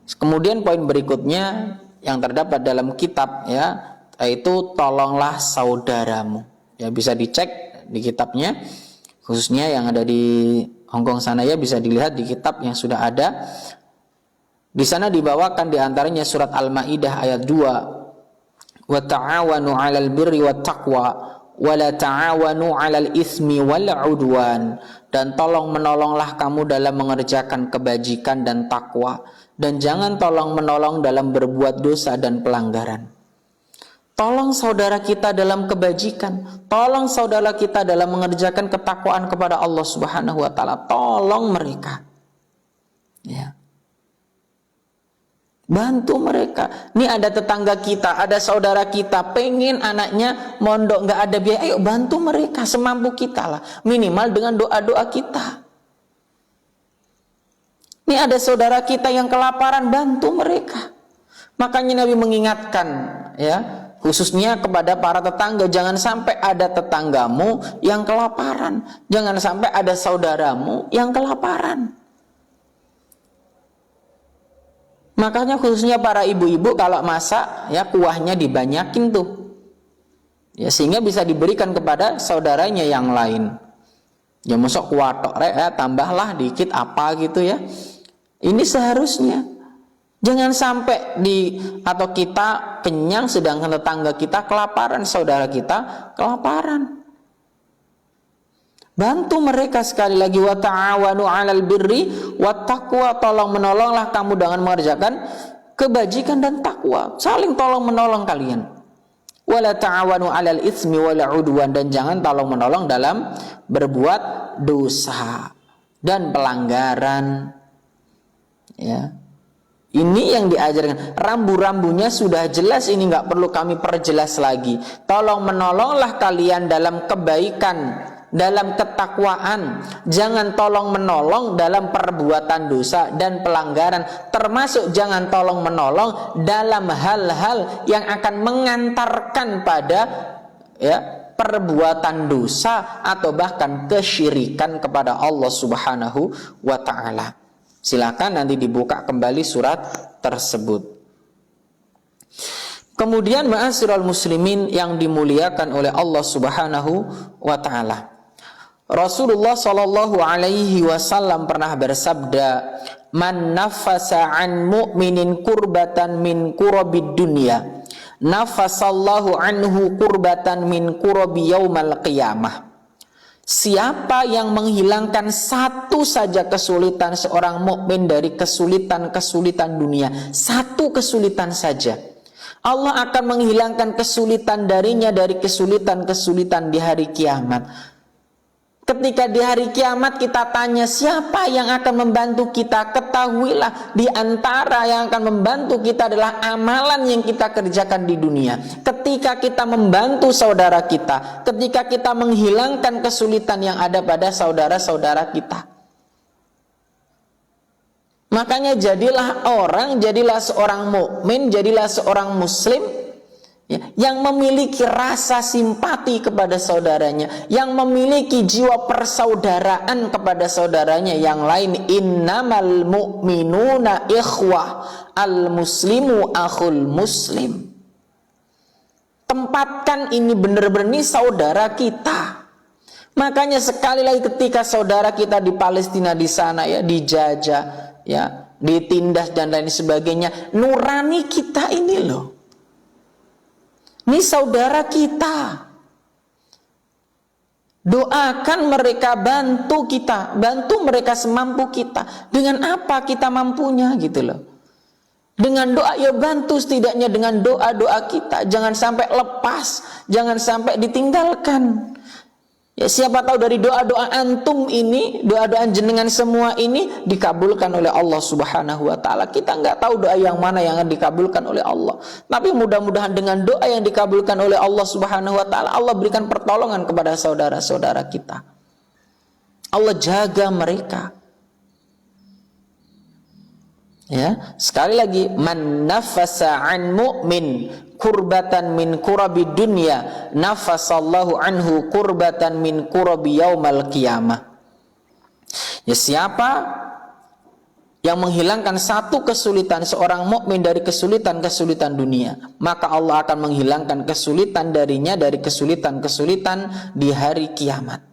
Speaker 1: Kemudian poin berikutnya yang terdapat dalam kitab ya, yaitu tolonglah saudaramu. Ya, bisa dicek di kitabnya, khususnya yang ada di Hongkong sana ya, bisa dilihat di kitab yang sudah ada. Di sana dibawakan di antaranya surat Al-Maidah ayat 2. Wa ta'awanu 'alal birri wat taqwa wa la ta'awanu 'alal itsmi wal 'udwan. Dan tolong menolonglah kamu dalam mengerjakan kebajikan dan takwa, dan jangan tolong menolong dalam berbuat dosa dan pelanggaran. Tolong saudara kita dalam kebajikan, tolong saudara kita dalam mengerjakan ketakwaan kepada Allah Subhanahu wa taala. Tolong mereka. Ya. Bantu mereka. Ini ada tetangga kita, ada saudara kita pengen anaknya mondok nggak ada biaya, ayo bantu mereka semampu kita lah. Minimal dengan doa-doa kita. Ini ada saudara kita yang kelaparan, bantu mereka. Makanya Nabi mengingatkan ya, khususnya kepada para tetangga, jangan sampai ada tetanggamu yang kelaparan, jangan sampai ada saudaramu yang kelaparan. Makanya khususnya para ibu-ibu kalau masak ya, kuahnya dibanyakin tuh ya, sehingga bisa diberikan kepada saudaranya yang lain. Ya masuk kuah tok ya, tambahlah dikit apa gitu ya. Ini seharusnya jangan sampai atau kita kenyang sedangkan tetangga kita kelaparan, saudara kita kelaparan. Bantu mereka sekali lagi, wa ta'awanu 'alal birri wat taqwa, tolong menolonglah kamu dengan mengerjakan kebajikan dan takwa. Saling tolong menolong kalian. Wa la ta'awanu 'alal itsmi wal 'udwan, dan jangan tolong menolong dalam berbuat dosa dan pelanggaran. Ya. Ini yang diajarkan. Rambu-rambunya sudah jelas, ini nggak perlu kami perjelas lagi. Tolong menolonglah kalian dalam kebaikan, dalam ketakwaan. Jangan tolong menolong dalam perbuatan dosa dan pelanggaran. Termasuk jangan tolong menolong dalam hal-hal yang akan mengantarkan pada ya, perbuatan dosa atau bahkan kesyirikan kepada Allah Subhanahu wa ta'ala. Silakan nanti dibuka kembali surat tersebut. Kemudian ma'asyiral muslimin yang dimuliakan oleh Allah Subhanahu wa taala. Rasulullah sallallahu alaihi wasallam pernah bersabda, "Man nafasa an mu'minin kurbatan min kurabid dunya, nafasallahu anhu kurbatan min kurabi yaumal qiyamah." Siapa yang menghilangkan satu saja kesulitan seorang mukmin dari kesulitan-kesulitan dunia, satu kesulitan saja, Allah akan menghilangkan kesulitan darinya dari kesulitan-kesulitan di hari kiamat. Ketika di hari kiamat kita tanya siapa yang akan membantu kita, ketahuilah di antara yang akan membantu kita adalah amalan yang kita kerjakan di dunia. Ketika kita membantu saudara kita, ketika kita menghilangkan kesulitan yang ada pada saudara-saudara kita. Makanya jadilah seorang mukmin, jadilah seorang muslim ya, yang memiliki rasa simpati kepada saudaranya, yang memiliki jiwa persaudaraan kepada saudaranya yang lain. Innamal mu'minuna ikhwah, al muslimu akhul muslim. Tempatkan ini benar-benar ini saudara kita. Makanya sekali lagi ketika saudara kita di Palestina di sana ya, dijajah ya, ditindas dan lain sebagainya, nurani kita ini loh. Ini saudara kita. Doakan mereka, bantu kita, bantu mereka semampu kita. Dengan apa kita mampunya gitu loh. Dengan doa ya bantu, setidaknya dengan doa-doa kita. Jangan sampai lepas, jangan sampai ditinggalkan. Ya, siapa tahu dari doa-doa antum ini, doa-doa jenengan semua ini dikabulkan oleh Allah Subhanahu wa taala. Kita nggak tahu doa yang mana yang akan dikabulkan oleh Allah. Tapi mudah-mudahan dengan doa yang dikabulkan oleh Allah Subhanahu wa taala, Allah berikan pertolongan kepada saudara-saudara kita. Allah jaga mereka. Ya, sekali lagi, man nafasa an mu'min kurbatan min kurabi dunya nafasallahu anhu kurbatan min kurabi yaumal qiyamah. Ya, siapa yang menghilangkan satu kesulitan seorang mukmin dari kesulitan-kesulitan dunia, maka Allah akan menghilangkan kesulitan darinya dari kesulitan-kesulitan di hari kiamat.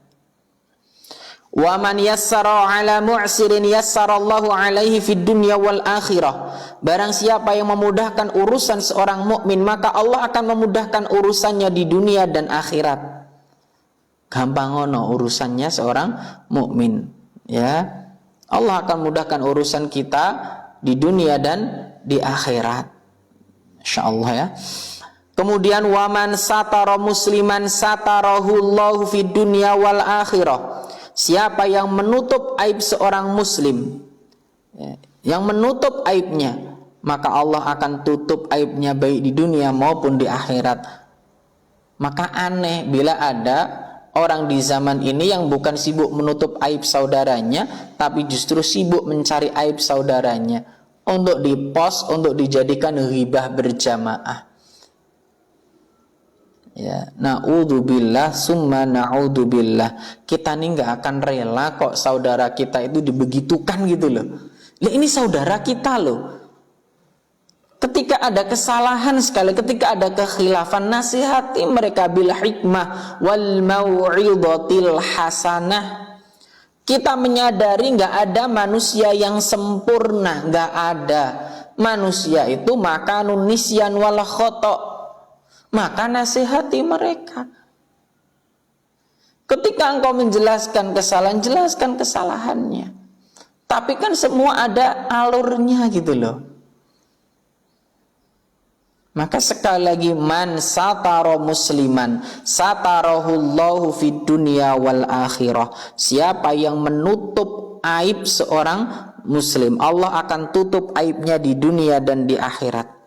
Speaker 1: Wa man yassara ala mu'sirin yassarallahu alaihi fid dunya wal akhirah. Barang siapa yang memudahkan urusan seorang mukmin, maka Allah akan memudahkan urusannya di dunia dan akhirat. Gampang ngono urusannya seorang mukmin, ya. Allah akan mudahkan urusan kita di dunia dan di akhirat. Insyaallah, ya. Kemudian waman satara musliman satarahullahu fid dunya wal akhirah. Siapa yang menutup aib seorang muslim, yang menutup aibnya, maka Allah akan tutup aibnya baik di dunia maupun di akhirat. Maka aneh bila ada orang di zaman ini yang bukan sibuk menutup aib saudaranya, tapi justru sibuk mencari aib saudaranya untuk dipost, untuk dijadikan ghibah berjamaah. Ya, na'udzubillah summa na'udzubillah. Kita nih nggak akan rela kok saudara kita itu dibegitukan gitu loh. Ya, ini saudara kita loh. Ketika ada kesalahan sekali, ketika ada kekhilafan, nasihati mereka bil hikmah wal mau'izatil hasanah. Kita menyadari nggak ada manusia yang sempurna, nggak ada. Manusia itu makanun nisyan wal khata'. Maka nasihati mereka. Ketika engkau menjelaskan kesalahan, jelaskan kesalahannya. Tapi kan semua ada alurnya gitu loh. Maka sekali lagi, man satara musliman satarahullahu fid dunya wal akhirah. Siapa yang menutup aib seorang muslim, Allah akan tutup aibnya di dunia dan di akhirat.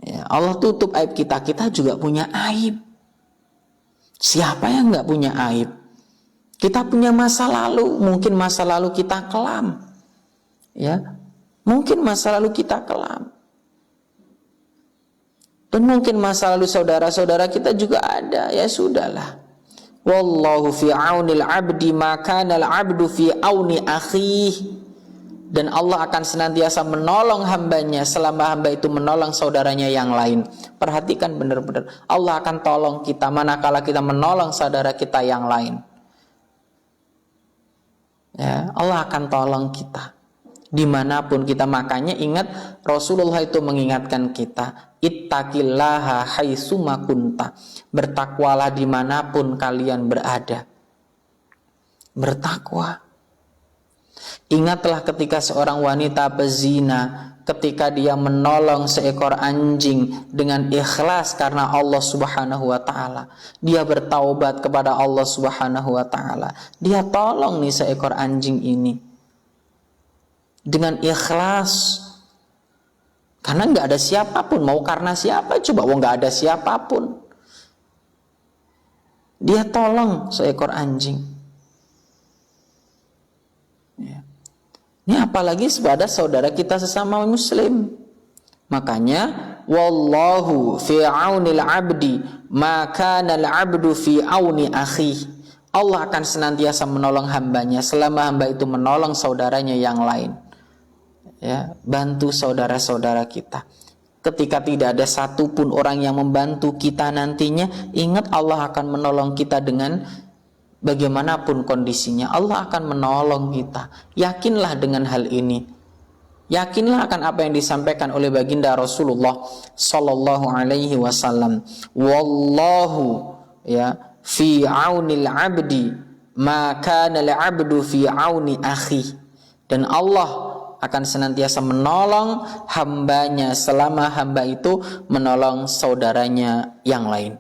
Speaker 1: Ya, Allah tutup aib kita, kita juga punya aib. Siapa yang nggak punya aib? Kita punya masa lalu, mungkin masa lalu kita kelam, ya, mungkin masa lalu kita kelam, dan mungkin masa lalu saudara-saudara kita juga ada. Ya sudahlah. Wallahu fi aunil abdi maka nal abdu fi auni akhih. Dan Allah akan senantiasa menolong hambanya selama hamba itu menolong saudaranya yang lain. Perhatikan benar-benar, Allah akan tolong kita manakala kita menolong saudara kita yang lain. Ya, Allah akan tolong kita dimanapun kita. Makanya ingat, Rasulullah itu mengingatkan kita, ittaqillaha haitsuma kunta. Bertakwalah dimanapun kalian berada. Bertakwa. Ingatlah ketika seorang wanita pezina, ketika dia menolong seekor anjing dengan ikhlas karena Allah Subhanahu wa taala. Dia bertaubat kepada Allah Subhanahu wa taala. Dia tolong nih seekor anjing ini dengan ikhlas. Karena nggak ada siapapun, mau karena siapa coba? Nggak ada siapapun. Dia tolong seekor anjing. Ya. Ini apalagi kepada saudara kita sesama muslim. Makanya wallahu fi aunil abdi maka nal abdu fi auni akhi. Allah akan senantiasa menolong hambanya selama hamba itu menolong saudaranya yang lain. Ya, bantu saudara-saudara kita. Ketika tidak ada satupun orang yang membantu kita nantinya, ingat Allah akan menolong kita dengan bagaimanapun kondisinya. Allah akan menolong kita. Yakinlah dengan hal ini. Yakinlah akan apa yang disampaikan oleh baginda Rasulullah sallallahu alaihi wasallam. Wallahu ya fi aunil abdi ma kana al abdu fi auni akhi. Dan Allah akan senantiasa menolong hambanya selama hamba itu menolong saudaranya yang lain.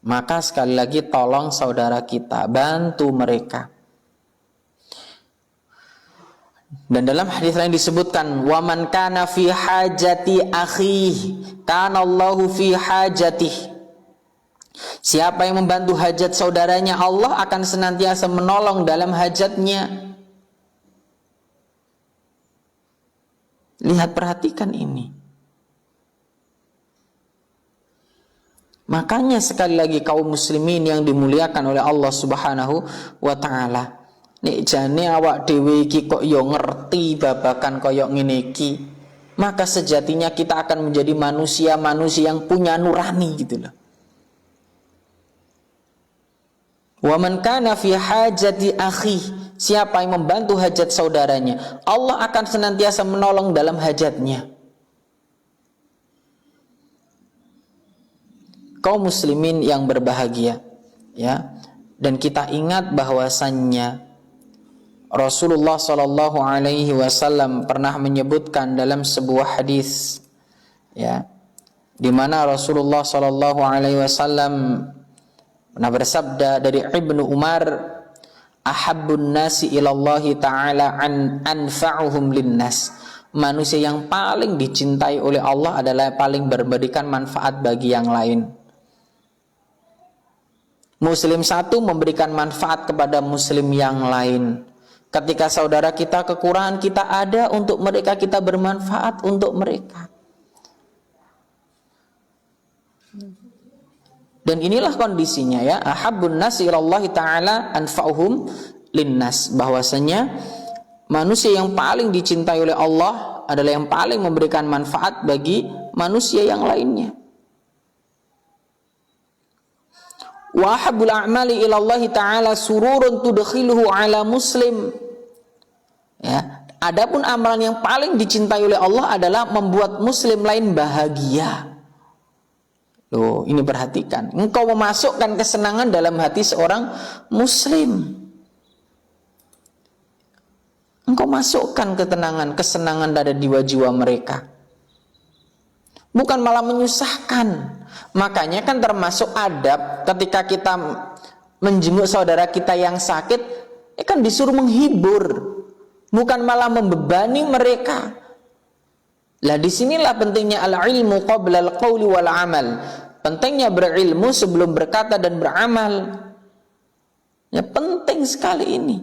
Speaker 1: Maka sekali lagi tolong saudara kita, bantu mereka. Dan dalam hadis lain disebutkan, wa man kana fi hajati akhihi kana Allahu fi hajatihi. Siapa yang membantu hajat saudaranya, Allah akan senantiasa menolong dalam hajatnya. Lihat, perhatikan ini. Makanya sekali lagi kaum muslimin yang dimuliakan oleh Allah Subhanahu wa taala, nek jane awak dhewe iki kok yo ngerti babakan koyok ngene iki, maka sejatinya kita akan menjadi manusia-manusia yang punya nurani gitu loh. Wa man kana fi hajati akhi, siapa yang membantu hajat saudaranya, Allah akan senantiasa menolong dalam hajatnya. Kaum muslimin yang berbahagia, ya. Dan kita ingat bahwasannya Rasulullah Shallallahu Alaihi Wasallam pernah menyebutkan dalam sebuah hadis, ya, di mana Rasulullah Shallallahu Alaihi Wasallam pernah bersabda dari Ibnu Umar, ahabbun nasi ilallahi ta'ala anfa'uhum linnas, manusia yang paling dicintai oleh Allah adalah paling memberikan manfaat bagi yang lain. Muslim satu memberikan manfaat kepada muslim yang lain. Ketika saudara kita kekurangan, kita ada untuk mereka, kita bermanfaat untuk mereka. Dan inilah kondisinya, ya, ahabbun nasi ilallahi ta'ala anfa'uhum linnas, bahwasanya manusia yang paling dicintai oleh Allah adalah yang paling memberikan manfaat bagi manusia yang lainnya. Wa habbul a'mali ilallahi ta'ala sururun tudkhiluhu ala muslim, ya, adapun amalan yang paling dicintai oleh Allah adalah membuat muslim lain bahagia. Loh, ini perhatikan, engkau memasukkan kesenangan dalam hati seorang muslim, engkau masukkan ketenangan, kesenangan ada di jiwa mereka, bukan malah menyusahkan. Makanya kan termasuk adab ketika kita menjenguk saudara kita yang sakit, kan disuruh menghibur, bukan malah membebani mereka. Lah disinilah pentingnya al-ilmu qabla al-qawli wal amal, pentingnya berilmu sebelum berkata dan beramal. Ya, penting sekali ini.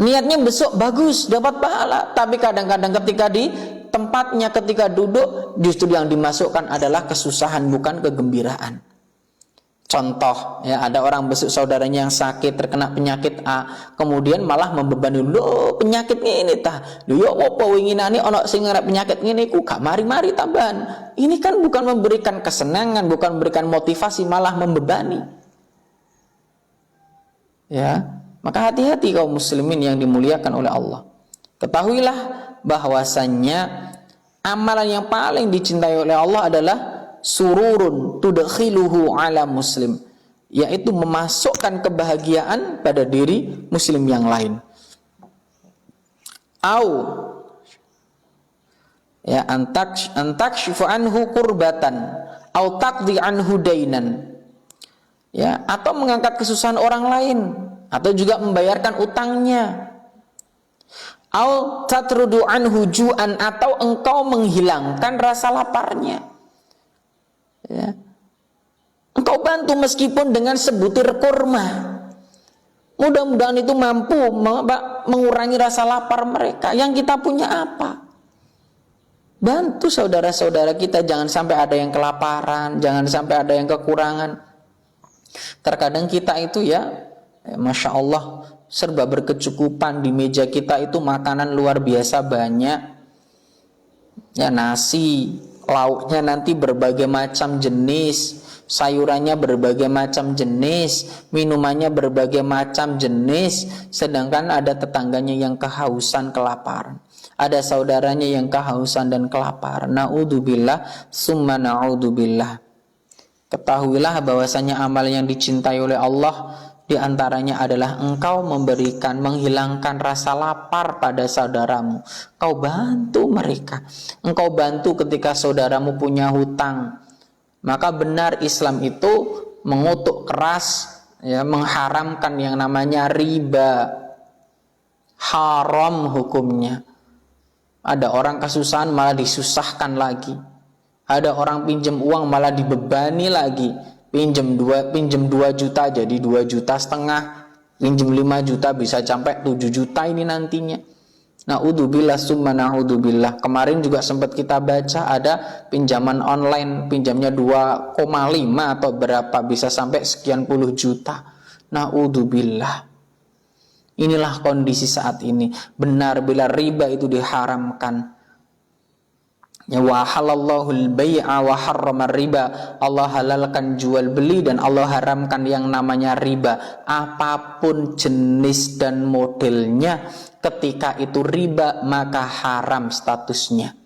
Speaker 1: Niatnya besok bagus, dapat pahala, tapi kadang-kadang ketika di tempatnya, ketika duduk, justru yang dimasukkan adalah kesusahan, bukan kegembiraan. Contoh, ya, ada orang besuk saudaranya yang sakit, terkena penyakit A, kemudian malah membebani, lo penyakit ini tah, lo yo apa winginane ono sing ngarep penyakit ngene iku gak mari-mari tambahan. Ini kan bukan memberikan kesenangan, bukan memberikan motivasi, malah membebani. Ya, maka hati-hati kaum muslimin yang dimuliakan oleh Allah. Ketahuilah bahwasannya amalan yang paling dicintai oleh Allah adalah sururun tudkhiluhu ala muslim, yaitu memasukkan kebahagiaan pada diri muslim yang lain. Au, ya, antakshifu anhu kurbatan au taqdi anhu dainan, ya, atau mengangkat kesusahan orang lain, atau juga membayarkan utangnya. Au tatrudu anhu ju'an, atau engkau menghilangkan rasa laparnya, ya. Engkau bantu meskipun dengan sebutir kurma, mudah-mudahan itu mampu mengurangi rasa lapar mereka. Yang kita punya apa? Bantu saudara-saudara kita, jangan sampai ada yang kelaparan, jangan sampai ada yang kekurangan. Terkadang kita itu, ya, Masya Allah, serba berkecukupan, di meja kita itu makanan luar biasa banyak, ya, nasi, lauknya nanti berbagai macam jenis, sayurannya berbagai macam jenis, minumannya berbagai macam jenis, sedangkan ada tetangganya yang kehausan, kelaparan, ada saudaranya yang kehausan dan kelaparan. Na'udzubillah summa na'udzubillah. Ketahuilah bahwasanya amal yang dicintai oleh Allah di antaranya adalah engkau memberikan, menghilangkan rasa lapar pada saudaramu. Kau bantu mereka. Engkau bantu ketika saudaramu punya hutang. Maka benar Islam itu mengutuk keras, ya, mengharamkan yang namanya riba. Haram hukumnya. Ada orang kesusahan malah disusahkan lagi. Ada orang pinjam uang malah dibebani lagi. Pinjam 2 juta jadi 2,5 juta, pinjam 5 juta bisa sampai 7 juta ini nantinya. Naudzubillah summa naudzubillah. Kemarin juga sempat kita baca ada pinjaman online, pinjamnya 2,5 atau berapa, bisa sampai sekian puluh juta. Naudzubillah. Inilah kondisi saat ini. Benar bila riba itu diharamkan. Ya, wa halallahu al-bai'a wa harrama riba. Allah halalkan jual beli dan Allah haramkan yang namanya riba. Apapun jenis dan modelnya, ketika itu riba maka haram statusnya.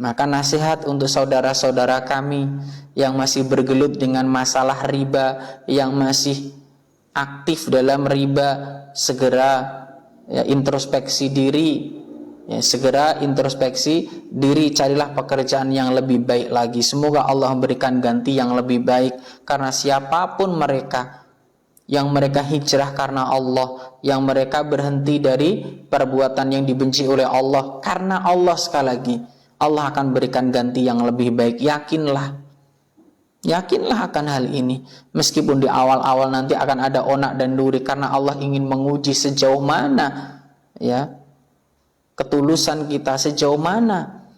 Speaker 1: Maka nasihat untuk saudara-saudara kami yang masih bergelut dengan masalah riba, yang masih aktif dalam riba, segera introspeksi diri. Segera introspeksi diri, carilah pekerjaan yang lebih baik lagi. Semoga Allah memberikan ganti yang lebih baik. Karena siapapun mereka yang mereka hijrah karena Allah, yang mereka berhenti dari perbuatan yang dibenci oleh Allah karena Allah, sekali lagi Allah akan berikan ganti yang lebih baik. Yakinlah akan hal ini. Meskipun di awal-awal nanti akan ada onak dan duri, karena Allah ingin menguji sejauh mana ketulusan kita, sejauh mana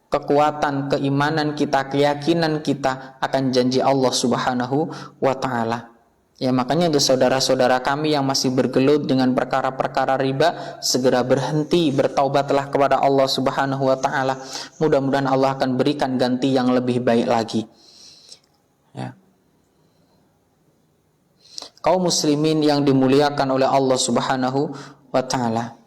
Speaker 1: kekuatan keimanan kita, keyakinan kita akan janji Allah Subhanahu wa ta'ala. Makanya untuk saudara-saudara kami yang masih bergelut dengan perkara-perkara riba, segera berhenti, bertaubatlah kepada Allah Subhanahu wa ta'ala. Mudah-mudahan Allah akan berikan ganti yang lebih baik lagi. Kaum muslimin yang dimuliakan oleh Allah Subhanahu wa ta'ala.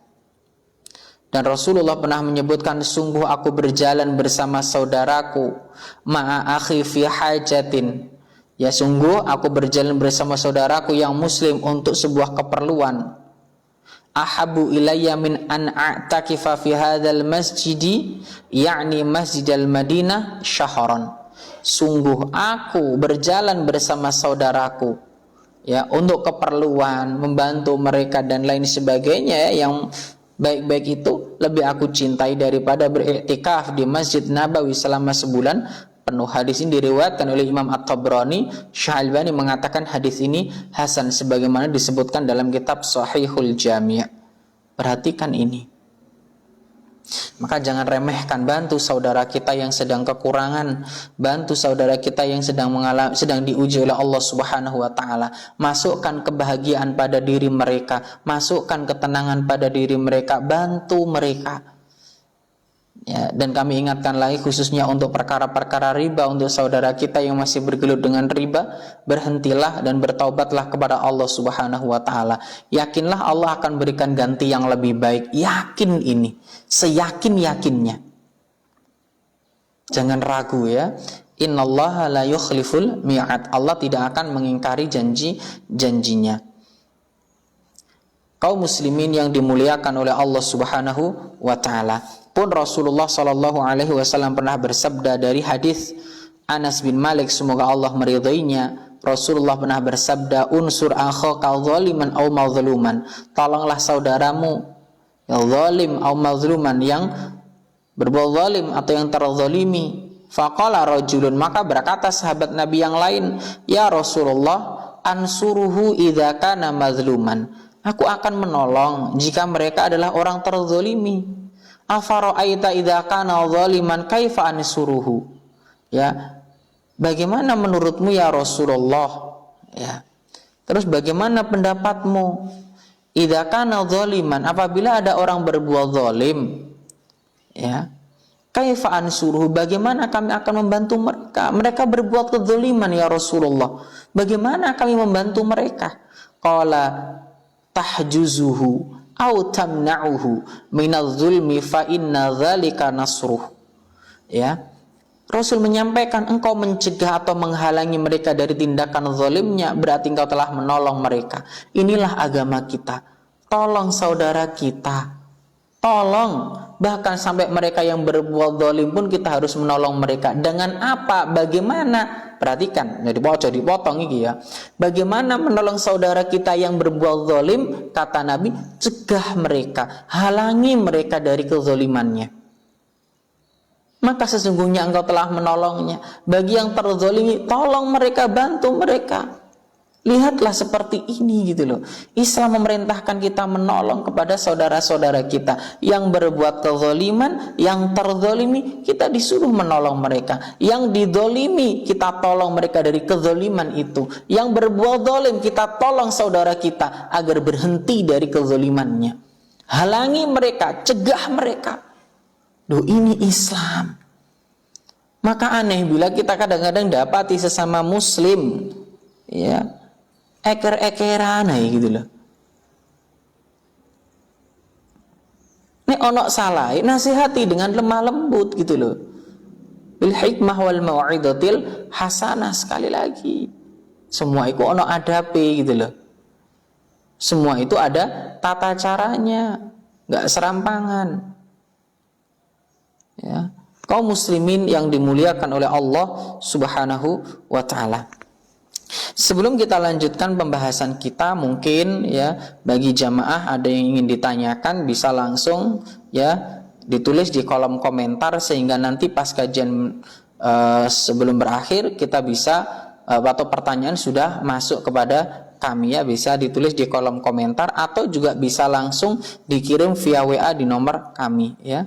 Speaker 1: Dan Rasulullah pernah menyebutkan, sungguh aku berjalan bersama saudaraku ma'a akhi fi hajatin. Sungguh aku berjalan bersama saudaraku yang muslim untuk sebuah keperluan. Ahabu ilayya min an a'takifa fi hadzal masjidi, yakni Masjidil Madinah, syahran. Sungguh aku berjalan bersama saudaraku untuk keperluan, membantu mereka dan lain sebagainya, yang baik-baik itu lebih aku cintai daripada beriktikaf di Masjid Nabawi selama sebulan penuh. Hadis ini diriwayatkan oleh Imam At-Tabrani. Syekh Albani mengatakan hadis ini hasan sebagaimana disebutkan dalam kitab Shahihul Jami'. Perhatikan ini. Maka jangan remehkan, bantu saudara kita yang sedang kekurangan, bantu saudara kita yang sedang diuji oleh Allah Subhanahu wa ta'ala. Masukkan kebahagiaan pada diri mereka, masukkan ketenangan pada diri mereka, bantu mereka. Dan kami ingatkan lagi khususnya untuk perkara-perkara riba, untuk saudara kita yang masih bergelut dengan riba, berhentilah dan bertaubatlah kepada Allah Subhanahu wa ta'ala. Yakinlah Allah akan berikan ganti yang lebih baik. Yakin ini, seyakin-yakinnya. Jangan ragu Innallaha la yukhliful mi'ad. Allah tidak akan mengingkari janjinya. Kaum muslimin yang dimuliakan oleh Allah Subhanahu wa ta'ala. Pun Rasulullah sallallahu alaihi wasallam pernah bersabda dari hadis Anas bin Malik, semoga Allah meridainya. Rasulullah pernah bersabda, unsur akhaka zaliman aw mazluman. Tolonglah saudaramu zalim aw mazluman, yang berbuat zalim atau yang terzalimi. Faqala rajulun, maka berkata sahabat Nabi yang lain, ya Rasulullah, ansuruhu idza kana mazluman. Aku akan menolong jika mereka adalah orang terzalimi. Afara'aita idza kana zaliman kaifa ansuruhu. Bagaimana menurutmu ya Rasulullah? Terus bagaimana pendapatmu? Idza kana zaliman, apabila ada orang berbuat zalim, kaifa ansuruhu, bagaimana kami akan membantu mereka? Mereka berbuat kezaliman ya Rasulullah. Bagaimana kami membantu mereka? Qala tahjuzuhu au tamna'uhu minadh-dhulmi fa inna dzalika nasruh. Rasul menyampaikan, engkau mencegah atau menghalangi mereka dari tindakan zalimnya, berarti engkau telah menolong mereka. Inilah agama kita. Tolong saudara kita. Tolong, bahkan sampai mereka yang berbuat zalim pun kita harus menolong mereka. Dengan apa? Bagaimana? Perhatikan, jadi dipotong iki Bagaimana menolong saudara kita yang berbuat zalim? Kata Nabi, cegah mereka, halangi mereka dari kezalimannya. Maka sesungguhnya engkau telah menolongnya. Bagi yang terzalimi, tolong mereka, bantu mereka. Lihatlah seperti ini gitu loh. Islam memerintahkan kita menolong kepada saudara-saudara kita yang berbuat kezaliman, yang terzalimi, kita disuruh menolong mereka. Yang dizalimi, kita tolong mereka dari kezaliman itu. Yang berbuat zalim, kita tolong saudara kita agar berhenti dari kezalimannya. Halangi mereka, cegah mereka. Duh, ini Islam. Maka aneh bila kita kadang-kadang dapati sesama muslim, ya, eker-ekeran gitu loh. Ini onok salah, nasihati dengan lemah lembut gitu loh. Bil hikmah wal mau'izatil hasanah, sekali lagi. Semua itu onok adabe gitu loh. Semua itu ada tata caranya, enggak serampangan. Ya, kaum muslimin yang dimuliakan oleh Allah Subhanahu wa taala. Sebelum kita lanjutkan pembahasan kita, mungkin ya bagi jamaah ada yang ingin ditanyakan bisa langsung ya ditulis di kolom komentar, sehingga nanti pas kajian sebelum berakhir kita bisa atau pertanyaan sudah masuk kepada kami, ya bisa ditulis di kolom komentar atau juga bisa langsung dikirim via WA di nomor kami ya.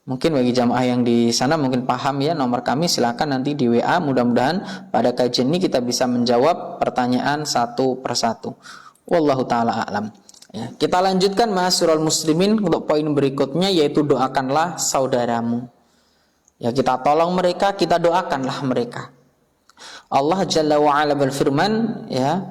Speaker 1: Mungkin bagi jamaah yang di sana mungkin paham ya nomor kami, silakan nanti di WA. Mudah-mudahan pada kajian ini kita bisa menjawab pertanyaan satu persatu. Wallahu taala a'lam. Ya, kita lanjutkan ma'asyiral muslimin untuk poin berikutnya, yaitu doakanlah saudaramu. Ya, kita tolong mereka, kita doakanlah mereka. Allah Jalla wa Ala berfirman ya,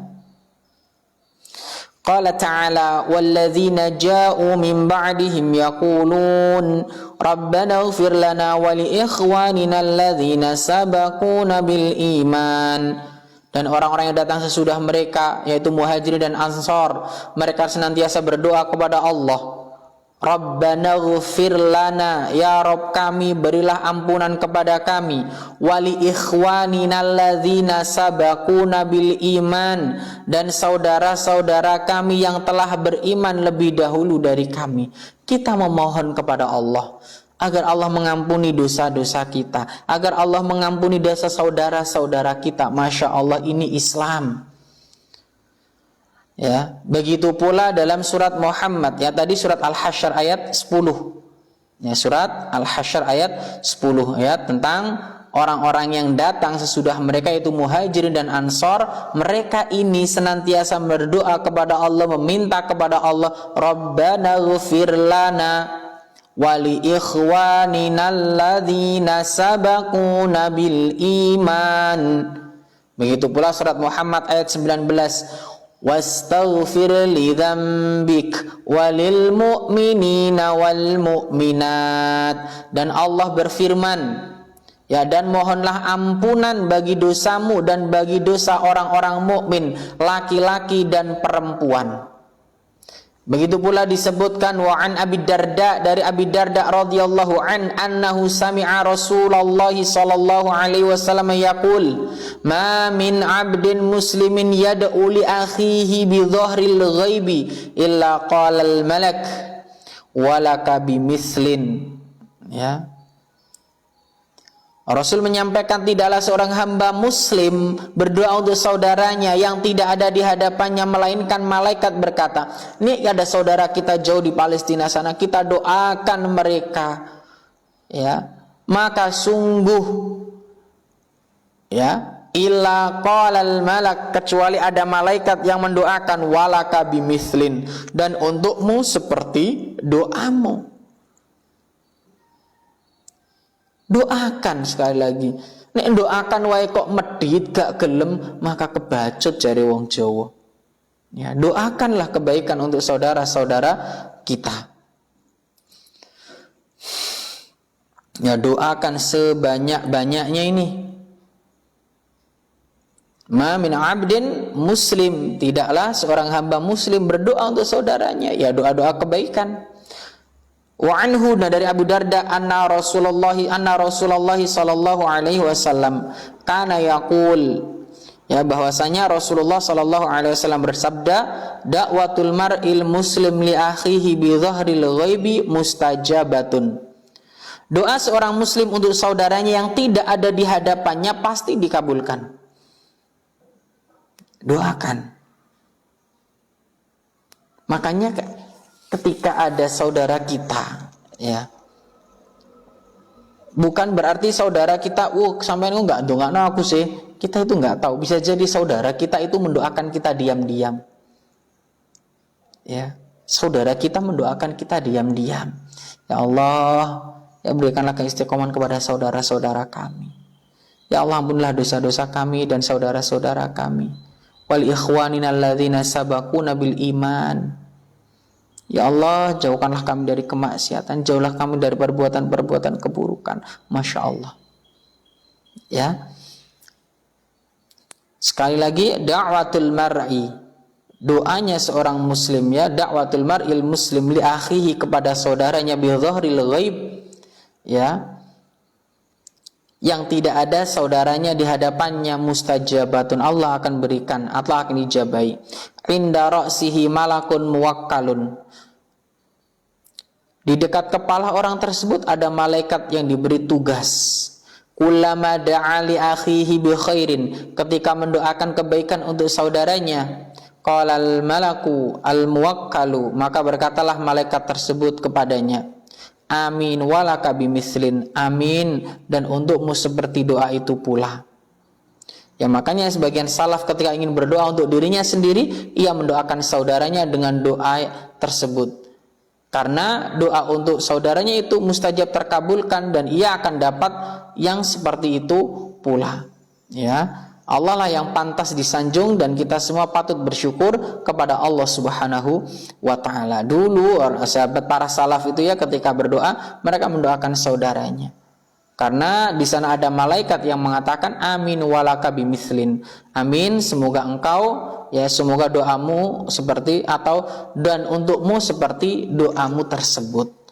Speaker 1: Qala ta'ala walladzina ja'u min ba'dihim yaqulun Rabbana ighfir lana wa li ikhwanina alladzina sabaquna bil iman. Dan orang-orang yang datang sesudah mereka, yaitu muhajirin dan ansor, mereka senantiasa berdoa kepada Allah, Rabbana ighfir lana, ya Rabb kami berilah ampunan kepada kami, wali ikhwanina alladzina sabaquna bil iman, dan saudara-saudara kami yang telah beriman lebih dahulu dari kami. Kita memohon kepada Allah agar Allah mengampuni dosa-dosa kita, agar Allah mengampuni dosa saudara-saudara kita. Masya Allah, ini Islam. Ya, begitu pula dalam surat Muhammad, ya tadi surat Al-Hasyr ayat 10. Ya, surat Al-Hasyr ayat 10 ya, tentang orang-orang yang datang sesudah mereka, itu muhajirin dan ansor. Mereka ini senantiasa berdoa kepada Allah, meminta kepada Allah, Rabbana ighfir lana wali ikhwanina alladzina sabaquna bil iman. Begitu pula surat Muhammad ayat 19, wastaghfir li dzambik walil mu'minina wal mu'minat. Dan Allah berfirman, ya, dan mohonlah ampunan bagi dosamu dan bagi dosa orang-orang mukmin, laki-laki dan perempuan. Begitu pula disebutkan wa an Abi Darda, dari Abi Darda radhiyallahu an, annahu sami'a Rasulullah sallallahu alaihi wasallam yaqul, ma min 'abdin muslimin yad'u li akhihi bi dhahril ghaibi illa qala al malak walaka bimithlin. Ya, Rasul menyampaikan tidaklah seorang hamba muslim berdoa untuk saudaranya yang tidak ada di hadapannya, melainkan malaikat berkata, ini ada saudara kita jauh di Palestina sana, kita doakan mereka, ya, maka sungguh, ya, illa qalal malak, kecuali ada malaikat yang mendoakan, walaka bimithlin, dan untukmu seperti doamu. Doakan, sekali lagi, nek doakan wae kok medhit gak gelem, maka kebacut jare wong Jawa. Ya, doakanlah kebaikan untuk saudara-saudara kita. Ya, doakan sebanyak-banyaknya ini. Ma min 'abdin muslim, tidaklah seorang hamba muslim berdoa untuk saudaranya, ya doa-doa kebaikan. Wa anhu, dari Abu Darda, anna Rasulullah sallallahu alaihi wasallam kana yaqul, ya, bahwasanya Rasulullah sallallahu alaihi wasallam bersabda, da'watul mar'il muslim li akhihi bi dhahril ghaibi mustajabatun. Doa seorang muslim untuk saudaranya yang tidak ada di hadapannya pasti dikabulkan. Doakan. Makanya ketika ada saudara kita, ya, bukan berarti saudara kita, sampai enggak doa aku sih. Kita itu enggak tahu. Bisa jadi saudara kita itu mendoakan kita diam-diam. Ya, saudara kita mendoakan kita diam-diam. Ya Allah, ya berikanlah keistiqomahan kepada saudara-saudara kami. Ya Allah, ampunilah dosa-dosa kami dan saudara-saudara kami. Wal ikhwanina alladzina sabaquna bil iman. Ya Allah, jauhkanlah kami dari kemaksiatan, jauhlah kami dari perbuatan-perbuatan keburukan. Masya Allah. Ya. Sekali lagi, da'watul mar'i, doanya seorang muslim, ya, da'watul mar'il muslim li akhihi, kepada saudaranya bi dhahril ghaib, ya, yang tidak ada saudaranya di hadapannya, mustajabatun, Allah akan berikan, Allah akan ijabai. Inda ra'sihi malakun muwakkalun, di dekat kepala orang tersebut ada malaikat yang diberi tugas. Kullama da'a li akhihi bi khairin, ketika mendoakan kebaikan untuk saudaranya, qalal malaku al muwakkalu, maka berkatalah malaikat tersebut kepadanya, amin walaka bimislin, amin, dan untukmu seperti doa itu pula. Ya, makanya sebagian salaf ketika ingin berdoa untuk dirinya sendiri, ia mendoakan saudaranya dengan doa tersebut. Karena doa untuk saudaranya itu mustajab, terkabulkan, dan ia akan dapat yang seperti itu pula. Ya, Allah lah yang pantas disanjung, dan kita semua patut bersyukur kepada Allah Subhanahu wa taala. Dulu sahabat para salaf itu, ya, ketika berdoa mereka mendoakan saudaranya. Karena di sana ada malaikat yang mengatakan amin walaka bimislin. Amin, semoga engkau, ya, semoga doamu seperti, atau dan untukmu seperti doamu tersebut.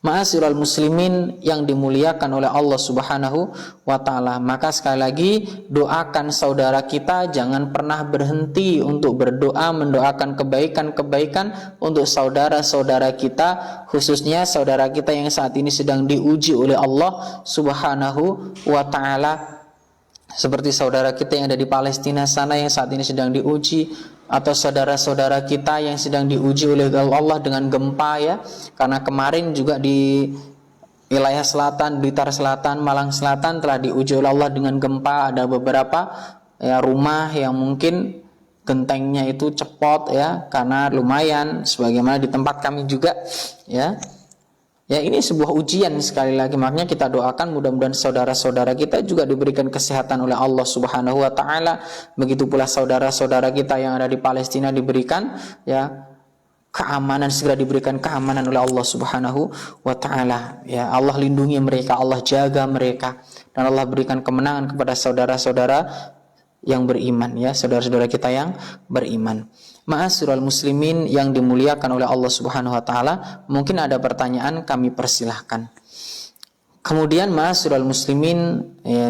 Speaker 1: Ma'asyiral muslimin yang dimuliakan oleh Allah Subhanahu wa taala, maka sekali lagi doakan saudara kita, jangan pernah berhenti untuk berdoa, mendoakan kebaikan-kebaikan untuk saudara-saudara kita, khususnya saudara kita yang saat ini sedang diuji oleh Allah Subhanahu wa taala. Seperti saudara kita yang ada di Palestina sana yang saat ini sedang diuji, atau saudara-saudara kita yang sedang diuji oleh Allah dengan gempa, ya. Karena kemarin juga di wilayah selatan, Blitar Selatan, Malang Selatan telah diuji oleh Allah dengan gempa. Ada beberapa, ya, rumah yang mungkin gentengnya itu cepot, ya, karena lumayan, sebagaimana di tempat kami juga, ya. Ya, ini sebuah ujian sekali lagi. Makanya kita doakan mudah-mudahan saudara-saudara kita juga diberikan kesehatan oleh Allah Subhanahu wa taala. Begitu pula saudara-saudara kita yang ada di Palestina diberikan, ya, keamanan, segera diberikan keamanan oleh Allah Subhanahu wa taala. Ya, Allah lindungi mereka, Allah jaga mereka, dan Allah berikan kemenangan kepada saudara-saudara yang beriman, ya, saudara-saudara kita yang beriman. Ma'asyiral muslimin yang dimuliakan oleh Allah Subhanahu wa taala, mungkin ada pertanyaan, kami persilahkan. Kemudian ma'asyiral muslimin, ya,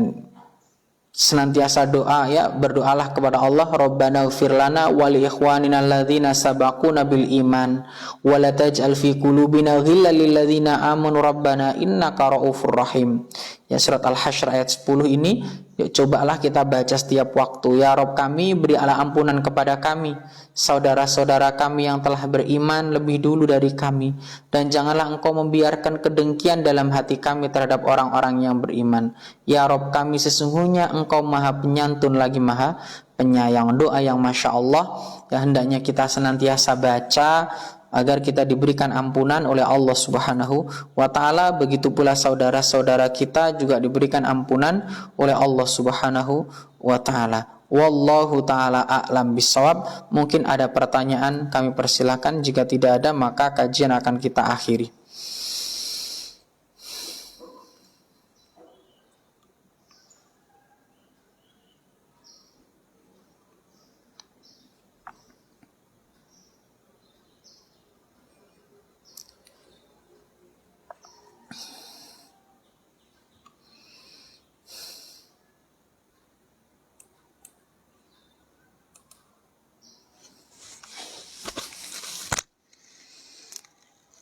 Speaker 1: senantiasa doa, ya, berdoalah kepada Allah, Rabbana ighfir lana wa li ikhwanina alladzina sabaquna bil iman wa la taj'al fi qulubina ghillan lil ladzina amanu rabbana innaka raufur rahim. Ya, surat Al-Hasyr ayat 10 ini, yuk, cobalah kita baca setiap waktu. Ya Rabb kami, berilah ampunan kepada kami, saudara-saudara kami yang telah beriman lebih dulu dari kami, dan janganlah engkau membiarkan kedengkian dalam hati kami terhadap orang-orang yang beriman. Ya Rabb kami, sesungguhnya engkau maha penyantun lagi maha penyayang. Doa yang Masya Allah, ya, hendaknya kita senantiasa baca agar kita diberikan ampunan oleh Allah Subhanahu wa taala. Begitu pula saudara-saudara kita juga diberikan ampunan oleh Allah Subhanahu wa taala. Wallahu taala a'lam bissawab. Mungkin ada pertanyaan, kami persilakan. Jika tidak ada, maka kajian akan kita akhiri.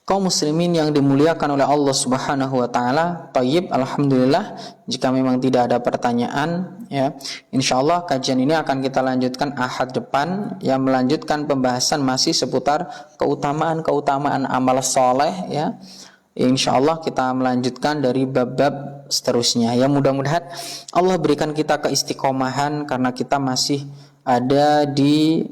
Speaker 1: kaum muslimin yang dimuliakan oleh Allah Subhanahu wa taala. Thayyib, alhamdulillah. Jika memang tidak ada pertanyaan, ya, insyaallah kajian ini akan kita lanjutkan Ahad depan, yang melanjutkan pembahasan masih seputar keutamaan amal soleh, ya. Insyaallah kita melanjutkan dari bab-bab seterusnya. Ya, mudah-mudahan Allah berikan kita keistiqomahan karena kita masih ada di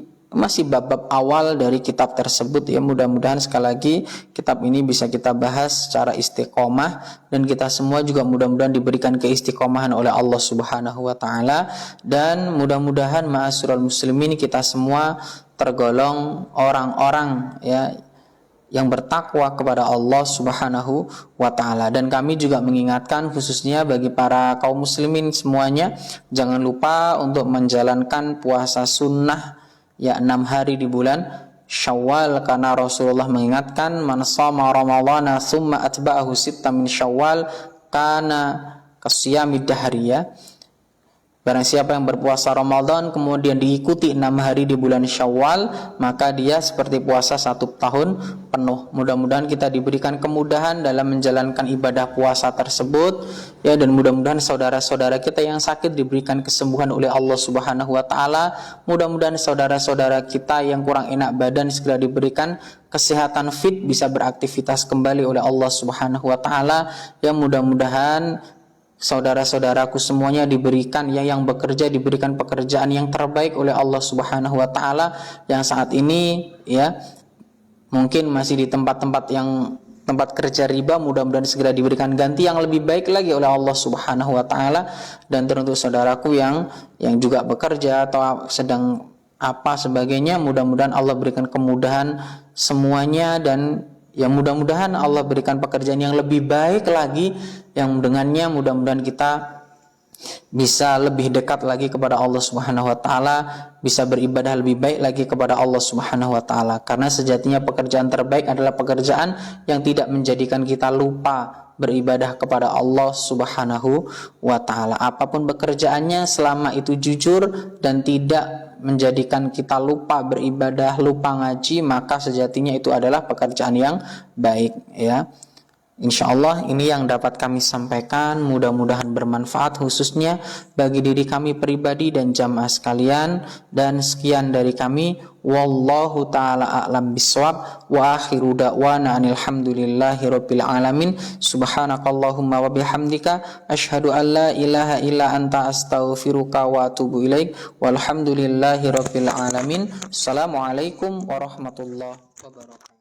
Speaker 1: bab-bab awal dari kitab tersebut, ya. Mudah-mudahan sekali lagi kitab ini bisa kita bahas secara istiqomah, dan kita semua juga mudah-mudahan diberikan keistiqomahan oleh Allah Subhanahu wa taala, dan mudah-mudahan ma'asyiral muslimin kita semua tergolong orang-orang, ya, yang bertakwa kepada Allah Subhanahu wa taala. Dan kami juga mengingatkan khususnya bagi para kaum muslimin semuanya, jangan lupa untuk menjalankan puasa sunnah, ya, 6 hari di bulan Syawal, karena Rasulullah mengingatkan man shoma ramadhana tsumma atba'ahu sittan min Syawal kana kasiyamid dahri, ya. Barang siapa yang berpuasa Ramadan kemudian diikuti 6 hari di bulan Syawal, maka dia seperti puasa 1 tahun penuh. Mudah-mudahan kita diberikan kemudahan dalam menjalankan ibadah puasa tersebut, ya, dan mudah-mudahan saudara-saudara kita yang sakit diberikan kesembuhan oleh Allah Subhanahu wa taala. Mudah-mudahan saudara-saudara kita yang kurang enak badan segera diberikan kesehatan fit, bisa beraktivitas kembali oleh Allah Subhanahu wa taala. Ya, mudah-mudahan saudara-saudaraku semuanya diberikan, ya, yang bekerja diberikan pekerjaan yang terbaik oleh Allah Subhanahu wa taala. Yang saat ini, ya, mungkin masih di tempat-tempat kerja riba, mudah-mudahan segera diberikan ganti yang lebih baik lagi oleh Allah Subhanahu wa taala. Dan teruntuk saudaraku yang juga bekerja atau sedang apa sebagainya, mudah-mudahan Allah berikan kemudahan semuanya, dan yang mudah-mudahan Allah berikan pekerjaan yang lebih baik lagi, yang dengannya mudah-mudahan kita bisa lebih dekat lagi kepada Allah Subhanahu wa taala, bisa beribadah lebih baik lagi kepada Allah Subhanahu wa taala. Karena sejatinya pekerjaan terbaik adalah pekerjaan yang tidak menjadikan kita lupa beribadah kepada Allah Subhanahu wa taala. Apapun pekerjaannya, selama itu jujur dan tidak menjadikan kita lupa beribadah, lupa ngaji, maka sejatinya itu adalah pekerjaan yang baik, ya. Insyaallah ini yang dapat kami sampaikan, mudah-mudahan bermanfaat khususnya bagi diri kami pribadi dan jamaah sekalian. Dan sekian dari kami, wallahu taala a'lam bissawab, wa akhiru da'wana alhamdulillahi rabbil alamin. Subhanakallahumma wa bihamdika asyhadu an la ilaha illa anta astaghfiruka wa atubu ilaik. Walhamdulillahi rabbil alamin. Assalamualaikum warahmatullahi wabarakatuh.